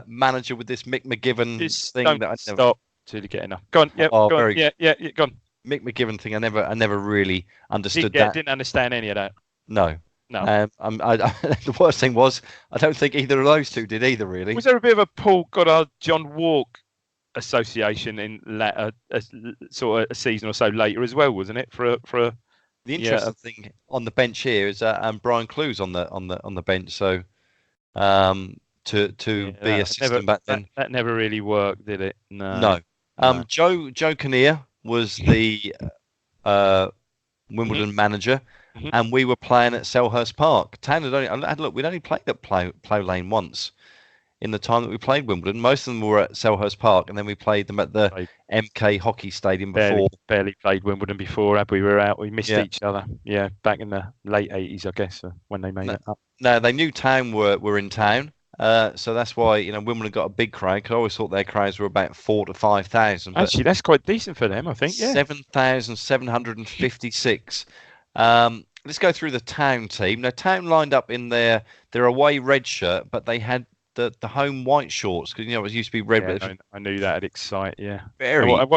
manager with this Mick McGivern thing that I never stop till you get enough. Go on. Yeah. Go on. Yeah. Go on. Mick McGivern thing. I never really understood that. Didn't understand any of that. No. The worst thing was I don't think either of those two did either. Really. Was there a bit of a Paul Goddard John Walk association in sort of a season or so later as well, wasn't it? For the interesting thing on the bench here is Brian Clues on the bench. So to be assistant back then, that never really worked, did it? No. Joe Kinnear was the Wimbledon manager, and we were playing at Selhurst Park. Town we'd only played at Plough Lane once. In the time that we played Wimbledon, most of them were at Selhurst Park, and then we played them at the MK Hockey Stadium before. Barely played Wimbledon before, we were out. We missed each other. Yeah, back in the late 80s, I guess, when they made it up. No, they knew town were in town, so that's why Wimbledon got a big crowd. Cause I always thought their crowds were about 4,000 to 5,000. Actually, that's quite decent for them, I think. Yeah, 7,756. Let's go through the town team. Now, town lined up in their away red shirt, but they had the home white shorts, because it used to be red. Yeah, I knew that at Excite. Yeah, Very and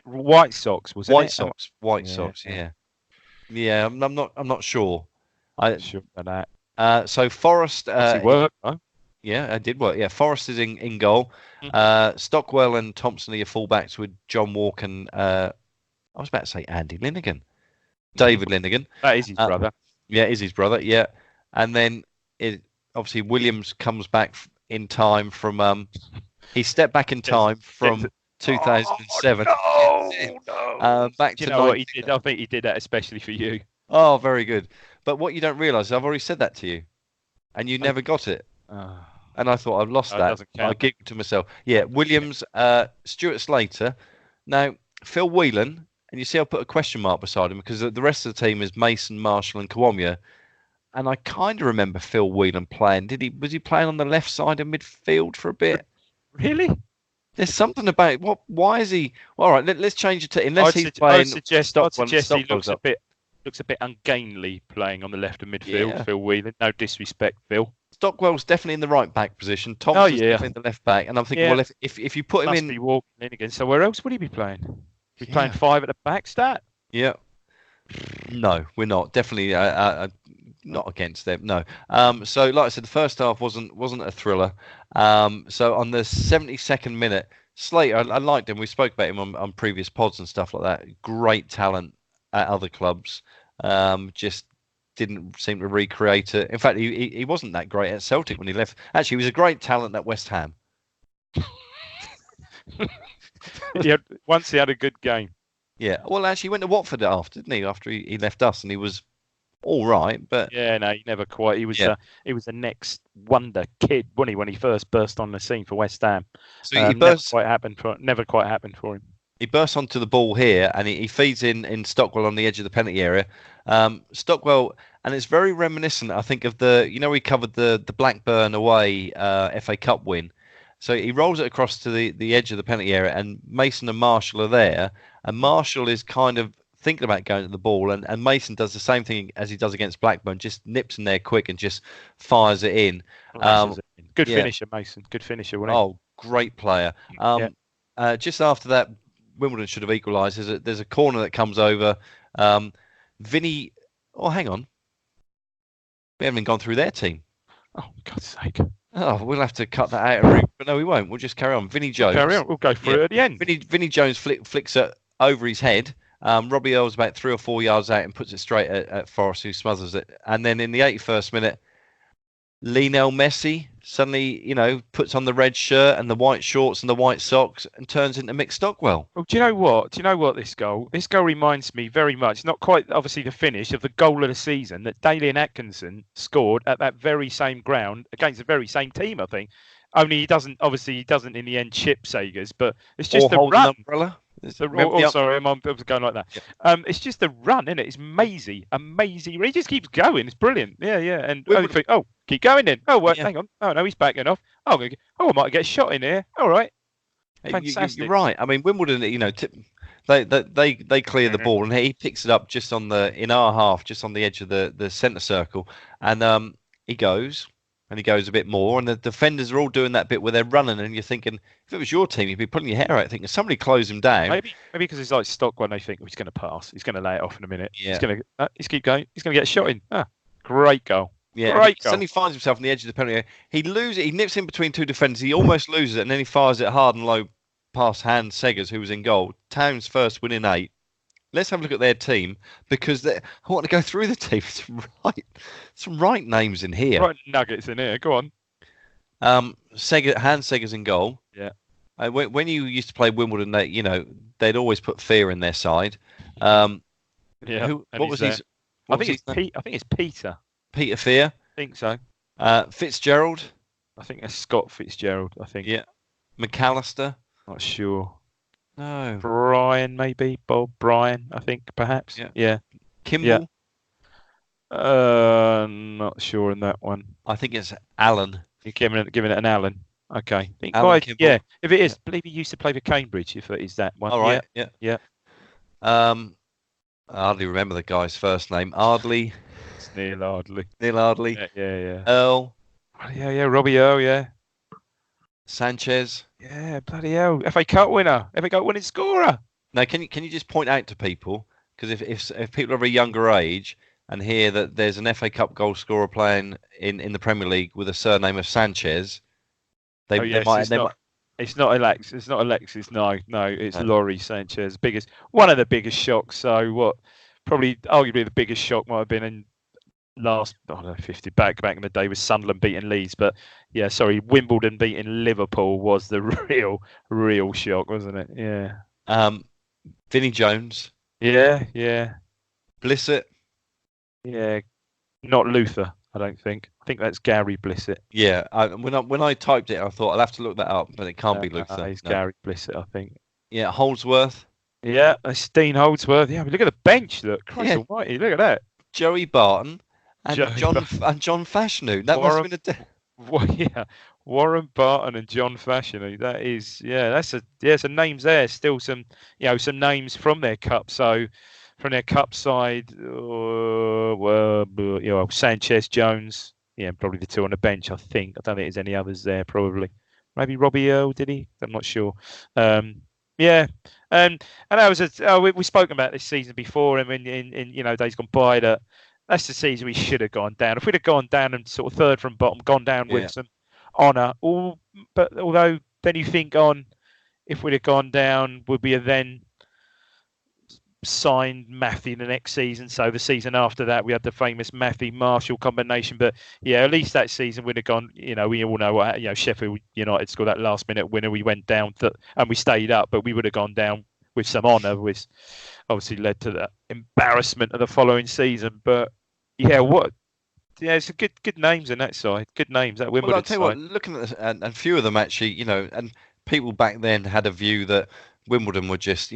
white socks, wasn't white it? socks, white socks. Yeah. I'm not sure. Sure about that. So Forrest. Worked, huh? Yeah, it did work. Yeah, Forrest is in goal. Stockwell and Thompson are your fullbacks with John Walk and I was about to say Andy Linnigan. David Linnigan. That is his brother. Yeah, is his brother. Yeah, and then obviously Williams comes back in time from. He stepped back in time from 2007. No. Back Do to you know what he did? I think he did that especially for you. Oh, very good. But what you don't realise is I've already said that to you, and you never got it. And I thought I've lost that. I giggled to myself. Yeah, Williams, Stuart Slater. Now, Phil Whelan, and you see I put a question mark beside him because the rest of the team is Mason, Marshall and Kawamia. And I kind of remember Phil Whelan playing. Was he playing on the left side of midfield for a bit? Really? There's something about why is he? Well, all right, let's change it to unless he's playing. I'd suggest he looks a bit ungainly playing on the left of midfield. Yeah. Phil Whelan, no disrespect, Phil. Stockwell's definitely in the right back position. Thompson's definitely in the left back, and I'm thinking, well, if you put him in, be walking in again. So where else would he be playing? He's playing 5 at the back. Stat? Yeah. No, we're not. Definitely not against them. No. So like I said, the first half wasn't a thriller. So on the 72nd minute, Slater, I liked him. We spoke about him on previous pods and stuff like that. Great talent at other clubs. Just didn't seem to recreate it. In fact, he wasn't that great at Celtic when he left. Actually, he was a great talent at West Ham. Once he had a good game. Yeah. Well, actually, he went to Watford after, didn't he? After he left us, and he was all right, but yeah, no, he never quite. He was a next wonder kid, wasn't he, when he first burst on the scene for West Ham? So he never quite happened for him. He bursts onto the ball here, and he feeds in Stockwell on the edge of the penalty area. Stockwell, and it's very reminiscent, I think, of we covered the Blackburn away FA Cup win. So he rolls it across to the edge of the penalty area, and Mason and Marshall are there, and Marshall is kind of thinking about going to the ball, and Mason does the same thing as he does against Blackburn, just nips in there quick and just fires it in. Good finisher, Mason. Good finisher, wasn't he? Oh, great player. Just after that, Wimbledon should have equalised. There's a corner that comes over. Vinny. Oh, hang on. We haven't even gone through their team. Oh, God's sake. Oh, we'll have to cut that out. But no, we won't. We'll just carry on. Vinny Jones. We'll go through it at the end. Vinny Jones flicks it over his head. Robbie Earl's about 3 or 4 yards out and puts it straight at Forrest, who smothers it. And then in the 81st minute, Lionel Messi suddenly, puts on the red shirt and the white shorts and the white socks and turns into Mick Stockwell. Well, do you know what? This goal reminds me very much, not quite obviously the finish of the goal of the season that Dalian Atkinson scored at that very same ground against the very same team, I think. Only he doesn't in the end chip Sagers, but it's just the run. Umbrella. Sorry, I was going like that. Yeah. It's just the run, isn't it? It's amazing. He just keeps going. It's brilliant. Yeah. And think, keep going then. Oh, well, hang on. Oh no, he's backing off. I might get a shot in here. All right. Fantastic. You're right. I mean, Wimbledon, they clear the ball and he picks it up just in our half, just on the edge of the centre circle, and he goes. And he goes a bit more, and the defenders are all doing that bit where they're running, and you're thinking, if it was your team, you'd be pulling your hair out, thinking somebody close him down. Maybe because he's like Stockwell, they think he's going to pass, he's going to lay it off in a minute. Yeah. He's keep going. He's going to get a shot in. Great goal. Yeah. Great goal. Suddenly finds himself on the edge of the penalty area. He nips in between two defenders. He almost loses it, and then he fires it hard and low past Hans Seggers, who was in goal. Town's first win in 8. Let's have a look at their team, because I want to go through the team. Some right names in here. Right nuggets in here. Go on. Hans Seggers in goal. Yeah. When you used to play Wimbledon, they'd always put Fear in their side. What was his? I think it's Peter. Peter Fear. I think so. Fitzgerald. I think that's Scott Fitzgerald. I think. Yeah. McAllister. Not sure. No. Brian, maybe. Bob Brian, I think, perhaps. Yeah. Kimball? Yeah. Not sure on that one. I think it's Alan. You're giving it an Alan. Okay. Alan Kimball. Yeah. If it is, I believe he used to play for Cambridge, if it is that one. All right. Yeah. I hardly remember the guy's first name. Ardley. It's Neil Ardley. Neil Ardley. Yeah. Earl. Yeah. Robbie Earl, yeah. Sanchez. Yeah, bloody hell. FA Cup winner. FA Cup winning scorer. Now, can you just point out to people, because if people are of a younger age and hear that there's an FA Cup goal scorer playing in the Premier League with a surname of Sanchez, they might. It's not Alexis. It's not Alexis. No, it's No. Laurie Sanchez. One of the biggest shocks. So probably arguably the biggest shock might have been in last, I don't know, 50 back in the day with Sunderland beating Leeds. But yeah, sorry, Wimbledon beating Liverpool was the real shock, wasn't it? Yeah. Vinnie Jones. Yeah. Blissett. Yeah. Not Luther, I don't think. I think that's Gary Blissett. Yeah. When I typed it, I thought I'll have to look that up, but it can't be Luther. It's Gary Blissett, I think. Yeah, Holdsworth. Yeah, that's Dean Holdsworth. Yeah, look at the bench. Look, Christ Almighty, look at that. Joey Barton and John Fashanu. That must have been Warren Barton and John Fashanu. That is, some names there. Still some names from their cup. So from their cup side, Sanchez, Jones. Yeah, probably the two on the bench. I think. I don't think there's any others there. Probably, maybe Robbie Earle. Did he? I'm not sure. Yeah, and that was we've spoken about this season before, and in days gone by, that's the season we should have gone down. If we'd have gone down and sort of third from bottom, gone down with some honour. But although then you think if we'd have gone down, would we have then signed Matthew the next season? So the season after that, we had the famous Matthew-Marshall combination. But yeah, at least that season we'd have gone. We all know what Sheffield United scored that last-minute winner. We went down and we stayed up, but we would have gone down with some honour, which obviously led to the embarrassment of the following season. But it's a good names in that side. Good names that Wimbledon. Well, I'll tell you what, looking at this, and a few of them actually, and people back then had a view that Wimbledon were just,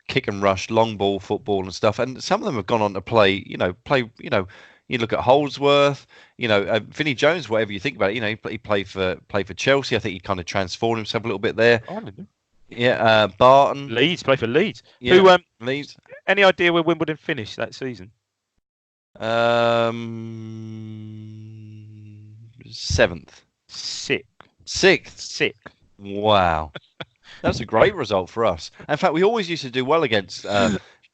kick and rush, long ball football and stuff. And some of them have gone on to play. You look at Holdsworth, Vinnie Jones, whatever you think about it. He played for Chelsea. I think he kind of transformed himself a little bit there. I don't know. Yeah, Barton. Leeds, play for Leeds. Yeah, Leeds. Any idea where Wimbledon finished that season? 7th. Sixth. Wow. That's a great result for us. In fact, we always used to do well against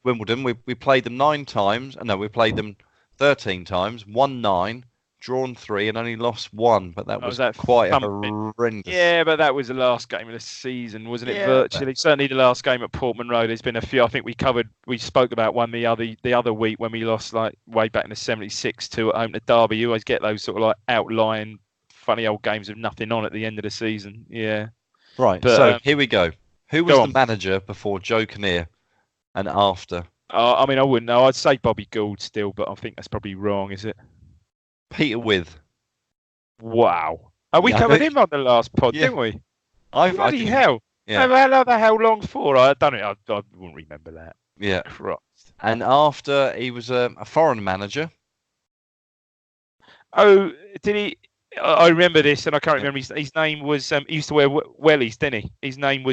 Wimbledon. We played them 9 times. No, we played them 13 times, won 9, drawn 3, and only lost 1. But that was quite horrendous. Yeah, but that was the last game of the season, wasn't it? Virtually, certainly the last game at Portman Road. There's been a few. I think we spoke about one the other week when we lost way back in the 76-2 at home to Derby. You always get those sort of outlying, funny old games with nothing on at the end of the season. Yeah. Right, but, so here we go. Who was the manager before Joe Kinnear and after? I wouldn't know. I'd say Bobby Gould still, but I think that's probably wrong, is it? Peter With. Wow. We covered him on the last pod, didn't we? Bloody hell. Yeah. How long for? I don't know. I wouldn't remember that. Yeah. Christ. And after, he was a foreign manager. Oh, did he? I remember this, and I can't remember his name was. He used to wear wellies, didn't he? His name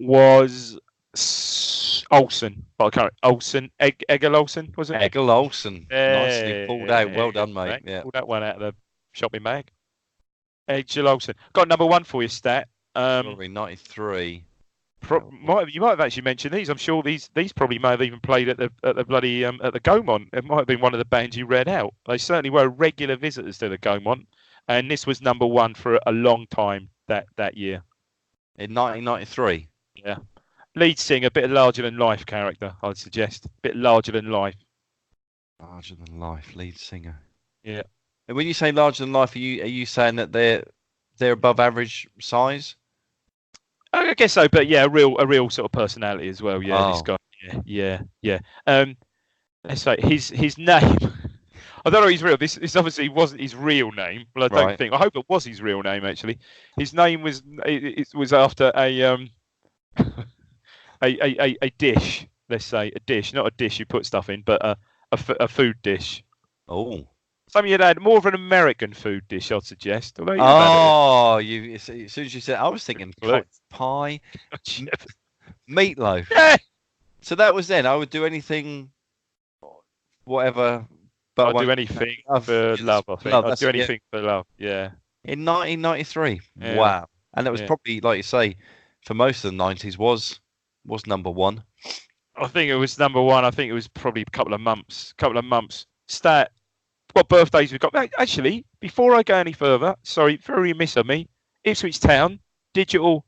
was Olsen. But I can't. Olsen, Egil Olsen, was it? Egil Olsen. Nicely pulled out. Well done, mate. Yeah. Pulled that one out of the shopping bag. Egil Olsen. Got number 1 for your stat. Probably 93. You might have actually mentioned these. I'm sure these probably may have even played at the bloody at the Gaumont. It might have been one of the bands you read out. They certainly were regular visitors to the Gaumont, and this was number 1 for a long time that year. In 1993. Yeah, lead singer, a bit larger than life character, I'd suggest. A bit larger than life. Larger than life, lead singer. Yeah. And when you say larger than life, are you saying that they're above average size? I guess so, but yeah, a real sort of personality as well. Yeah, This guy. Yeah. Let's say his name. I don't know his real. This obviously wasn't his real name. Well, I don't think. I hope it was his real name actually. His name was after a dish. Let's say a dish, not a dish you put stuff in, but a food dish. Oh. Some of you had more of an American food dish, I'd suggest. As soon as you said, I was thinking pie, meatloaf. Yeah. So that was then. I would do anything, whatever. But I'd do anything for love. I think I'd do anything for love. Yeah. in 1993. Yeah. Wow. And that was Yeah. probably, like you say, for most of the 90s was number one. I think it was number one. I think it was probably a couple of months. Stat. What birthdays we've got? Actually, before I go any further, sorry, very remiss of me. Ipswich Town digital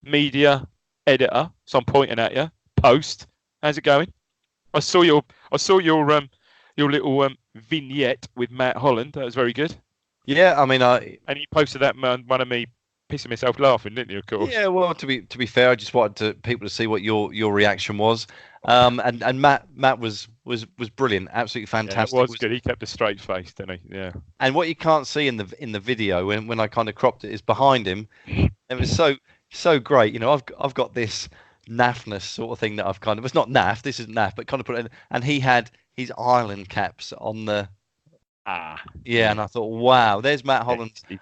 media editor. So I'm pointing at you. Post. How's it going? I saw your little vignette with Matt Holland. That was very good. Yeah, I mean, And you posted that one of me pissing myself laughing, didn't you? Of course. yeah. Well, to be fair, I just wanted people to see what your reaction was. And Matt was brilliant, absolutely fantastic. Yeah, it was good. He kept a straight face, didn't he? Yeah. And what you can't see in the video when I kind of cropped it is behind him. It was so great. You know, I've got this naffness sort of thing that I've kind of, it's not naff, this isn't naff, but kind of put it in, and he had his Ireland caps on the and I thought, wow, there's Matt Holland. He's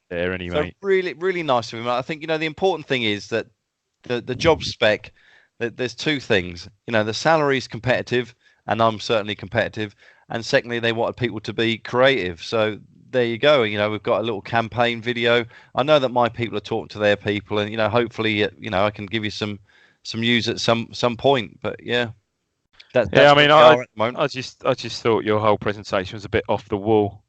there anyway. So really nice of him. I think, you know, the important thing is that the job spec, that there's two things. You know, the salary is competitive, and I'm certainly competitive, and secondly, they wanted people to be creative. So there you go. You know, we've got a little campaign video. I know that my people are talking to their people, and, you know, hopefully, you know, I can give you some news at some point. But yeah, that's I mean, I just thought your whole presentation was a bit off the wall.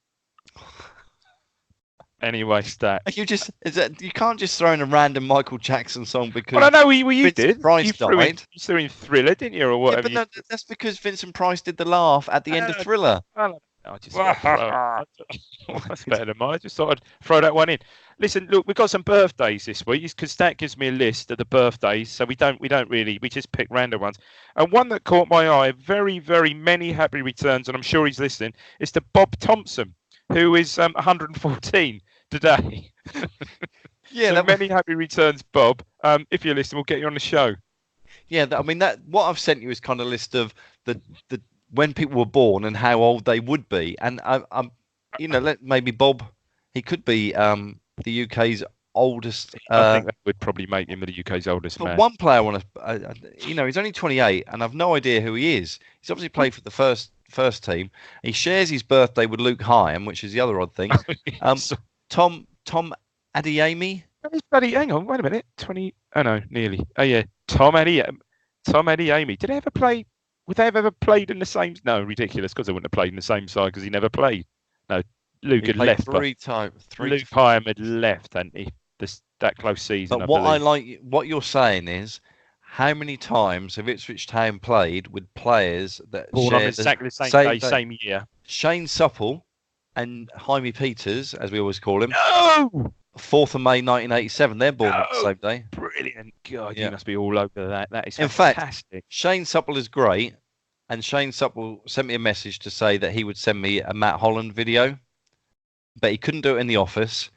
Anyway, Stat. You can't just throw in a random Michael Jackson song because. Well, I know you did. Price you threw in Thriller, didn't you, or whatever? Yeah, but no, that's because Vincent Price did the laugh at the end of Thriller. I just that's better than mine. I just thought I'd throw that one in. Listen, look, we've got some birthdays this week because Stat gives me a list of the birthdays, so we just pick random ones. And one that caught my eye, very, very many happy returns, and I'm sure he's listening, is to Bob Thompson, who is 114 today. Yeah, so many happy returns, Bob. If you're listening, we'll get you on the show. Yeah, I mean, that what I've sent you is kind of a list of the when people were born and how old they would be, and I'm you know, maybe Bob, he could be the UK's oldest. I think that would probably make him the UK's oldest but man. One player I want to, you know, he's only 28, and I've no idea who he is. He's obviously played for the first team. He shares his birthday with Luke Hyam, which is the other odd thing. Tom Adeyemi. Hang on, wait a minute. 20? Oh no, nearly. Oh yeah, Tom Adeyemi. Did they ever play? Would they have ever played in the same? No, ridiculous, because they wouldn't have played in the same side because he never played. No, Luke had left. Three times. Luke Hyam had left, hadn't he? That close season. But what you're saying is, how many times have Ipswich Town played with players that born on exactly the same day, same year? Shane Supple and Jaime Peters, as we always call him. No! 4th of May 1987. They're born on the same day. Brilliant. God, you must be all over that. That is fantastic. In fact, Shane Supple is great. And Shane Supple sent me a message to say that he would send me a Matt Holland video. But he couldn't do it in the office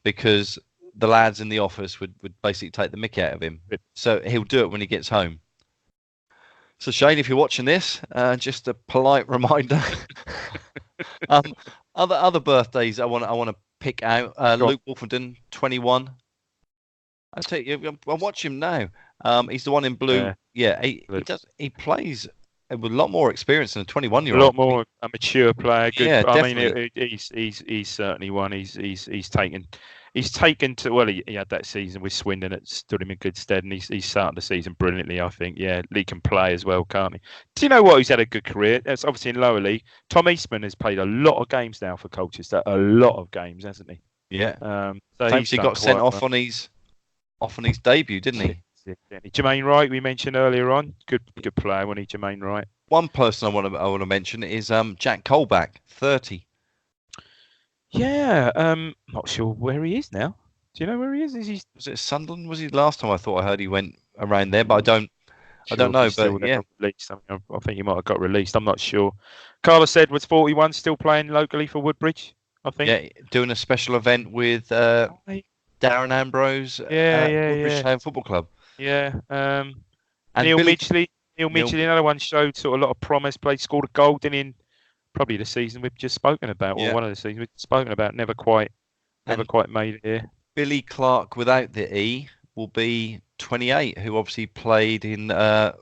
because the lads in the office would basically take the mickey out of him. So he'll do it when he gets home. So Shane, if you're watching this, just a polite reminder. Other birthdays I want to pick out. Luke Wolfenden, 21. I tell you, I'll watch him now. He's the one in blue. Yeah, he plays with a lot more experience than a 21-year-old. A lot more a mature player. Good. Yeah, definitely. I mean, he's certainly one. He's taken to. Well, he had that season with Swindon that stood him in good stead, and he's started the season brilliantly. I think. Yeah, he can play as well, can't he? Do you know what? He's had a good career. That's obviously in lower league. Tom Eastman has played a lot of games now for Colchester. A lot of games, hasn't he? Yeah. So he got sent off on his debut, didn't he? Jermaine Wright, we mentioned earlier on, good player, wasn't he, Jermaine Wright? One person I want to mention is Jack Colback, 30. Yeah, not sure where he is now. Do you know where he is? Was it Sunderland? Was he last time? I thought I heard he went around there, but I don't know. But yeah, I think he might have got released. I'm not sure. Carlos Edwards, 41, still playing locally for Woodbridge, I think. Yeah, doing a special event with Darren Ambrose at Woodbridge Town Football Club. Yeah, and Neil Midgley, another one, showed sort of a lot of promise. Scored a goal in probably the season we've just spoken about, or one of the seasons we've spoken about. Never quite made it here. Billy Clark without the E will be 28, who obviously played in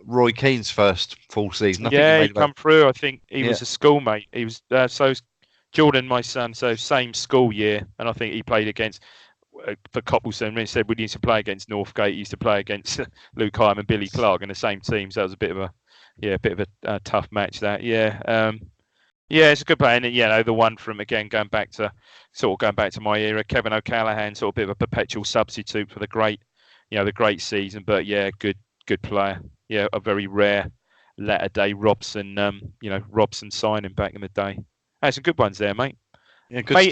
Roy Keane's first full season. He come through. I think he was a schoolmate. He was Jordan, my son, so same school year, and I think he played against for Copleston. When he said we used to play against Northgate, he used to play against Luke Hyam and Billy Clark in the same team. So that was a bit of a tough match. That yeah, it's a good player. And the one from going back to my era, Kevin O'Callaghan, sort of a bit of a perpetual substitute for the great season. But yeah, good player. Yeah, a very rare latter day Robson signing back in the day. Had some good ones there, mate. Yeah, good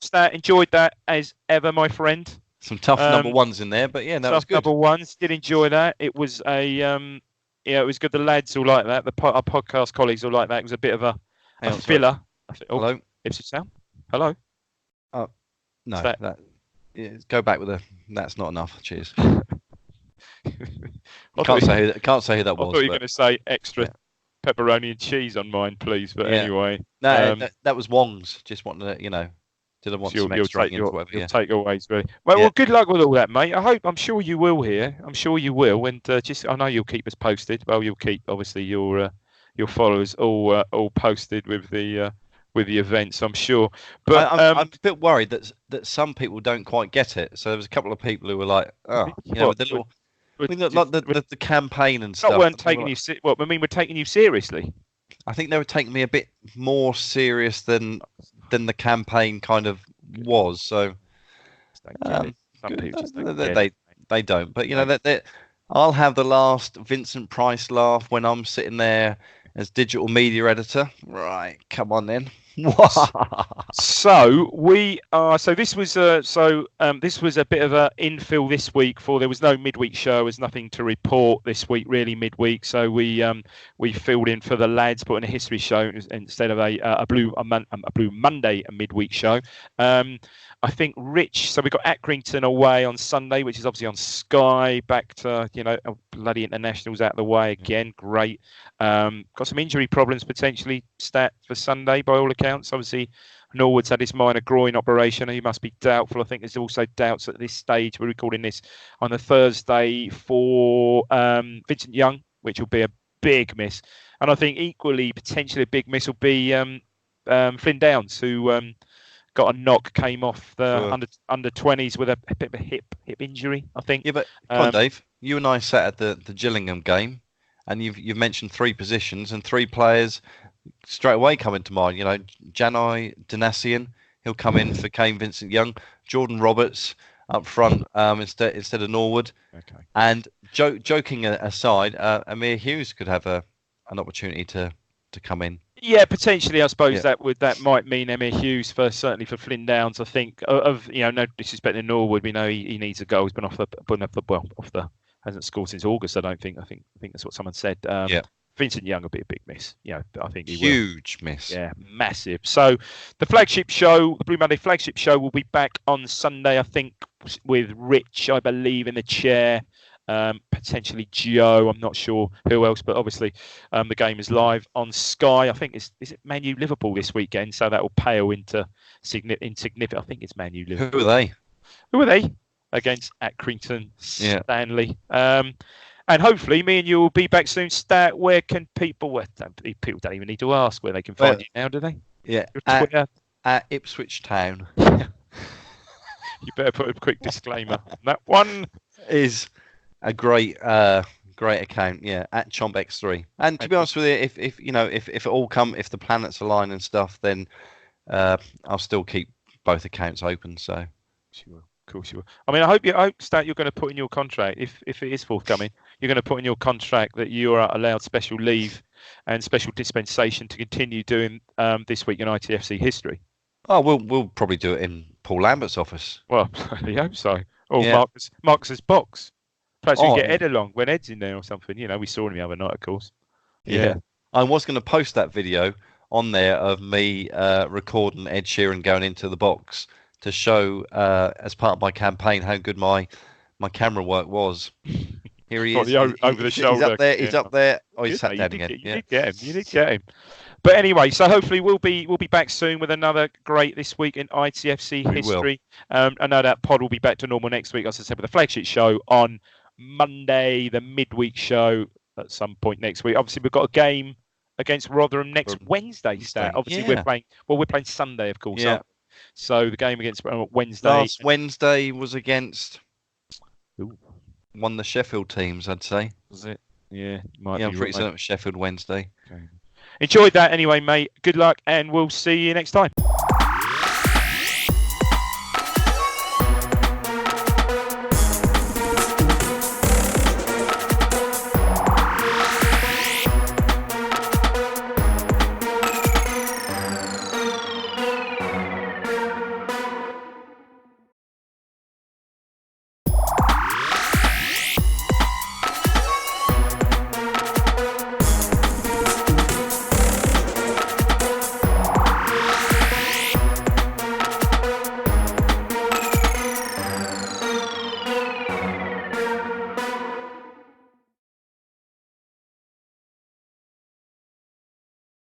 stuff. Enjoyed that as ever, my friend. Some tough number ones in there, but yeah, that was good. Number ones, did enjoy that. It was it was good. The lads all like that. Our podcast colleagues all like that. It was a bit of a filler. Hello, Ipswich Sound. Hello. Oh no, go back with that's not enough. Cheers. Can't say who that was. I thought you were going to say extra pepperoni and cheese on mine, please. But anyway, no, that was Wong's. Just wanted to, did I want some extra onions, whatever? Your takeaways, really. Well, good luck with all that, mate. I'm sure you will here. I'm sure you will, and I know you'll keep us posted. Well, you'll keep obviously your followers all posted with the events, I'm sure. But I'm a bit worried that some people don't quite get it. So there was a couple of people who were like, the campaign and stuff. Weren't taking you. What I mean, we're taking you seriously. I think they were taking me a bit more serious than the campaign kind of was. So some people just don't they don't. But I'll have the last Vincent Price laugh when I'm sitting there as digital media editor. Right, come on then. So we are. So this was this was a bit of a infill this week. There was no midweek show. There was nothing to report this week really midweek. So we filled in for the lads, put in a history show instead of a Blue Monday a midweek show. I think Rich. So we got Accrington away on Sunday, which is obviously on Sky. Back to bloody internationals out of the way again. Great. Got some injury problems potentially stat for Sunday by all accounts. Obviously, Norwood's had his minor groin operation. He must be doubtful. I think there's also doubts at this stage. We're recording this on a Thursday for Vincent Young, which will be a big miss. And I think equally potentially a big miss will be Flynn Downs, who got a knock, came off the under 20s with a bit of a hip injury, I think. Yeah, but come on, Dave. You and I sat at the Gillingham game, and you've mentioned three positions and three players straight away coming to mind. Janai Danassian, he'll come in for Kane Vincent Young. Jordan Roberts up front instead of Norwood. Okay. And joking aside, Amir Hughes could have an opportunity to come in. Yeah, potentially. I suppose that might mean Emir Hughes certainly for Flynn Downs. I think no disrespect to Norwood, we know he needs a goal. He's been off the hasn't scored since August. I think that's what someone said. Vincent Young will be a big miss. I think he will. Huge miss. Yeah, massive. So the flagship show, the Blue Monday flagship show, will be back on Sunday. I think with Rich, I believe, in the chair. Potentially Joe, I'm not sure who else, but obviously the game is live on Sky. I think is it Man U Liverpool this weekend, so that will pale into insignificant. I think it's Man U Liverpool. Who are they? Against Accrington Stanley. And hopefully me and you will be back soon. Stat, where can people? People don't even need to ask where they can find you now, do they? Yeah, at Ipswich Town. You better put a quick disclaimer. That one is a great account, at ChompX3. And to be honest with you, if it all if the planets align and stuff, then I'll still keep both accounts open. So sure, of course you will. I mean, I hope Stat, you're going to put in your contract, if it is forthcoming, you're going to put in your contract that you are allowed special leave and special dispensation to continue doing this week in ITFC history. Oh, we'll probably do it in Paul Lambert's office. Well, I hope so. Or Marcus's box. Perhaps we can get Ed along when Ed's in there or something. We saw him the other night, of course. Yeah. I was going to post that video on there of me recording Ed Sheeran going into the box to show, as part of my campaign, how good my camera work was. Here he is. Over the shoulder. He's up there. He's up there. Oh, he's sat down again. You did get him. But anyway, so hopefully we'll be back soon with another great this week in ITFC history. I know that pod will be back to normal next week, as I said, with the flagship show on Monday, the midweek show at some point next week. Obviously, we've got a game against Rotherham next Wednesday. Stat. Obviously, we're playing Sunday, of course. Yeah. So the game against Wednesday. Last Wednesday was against one of the Sheffield teams, I'd say. Was it? Yeah, might I'm be pretty right. certain it was Sheffield Wednesday. Okay. Enjoyed that anyway, mate. Good luck, and we'll see you next time.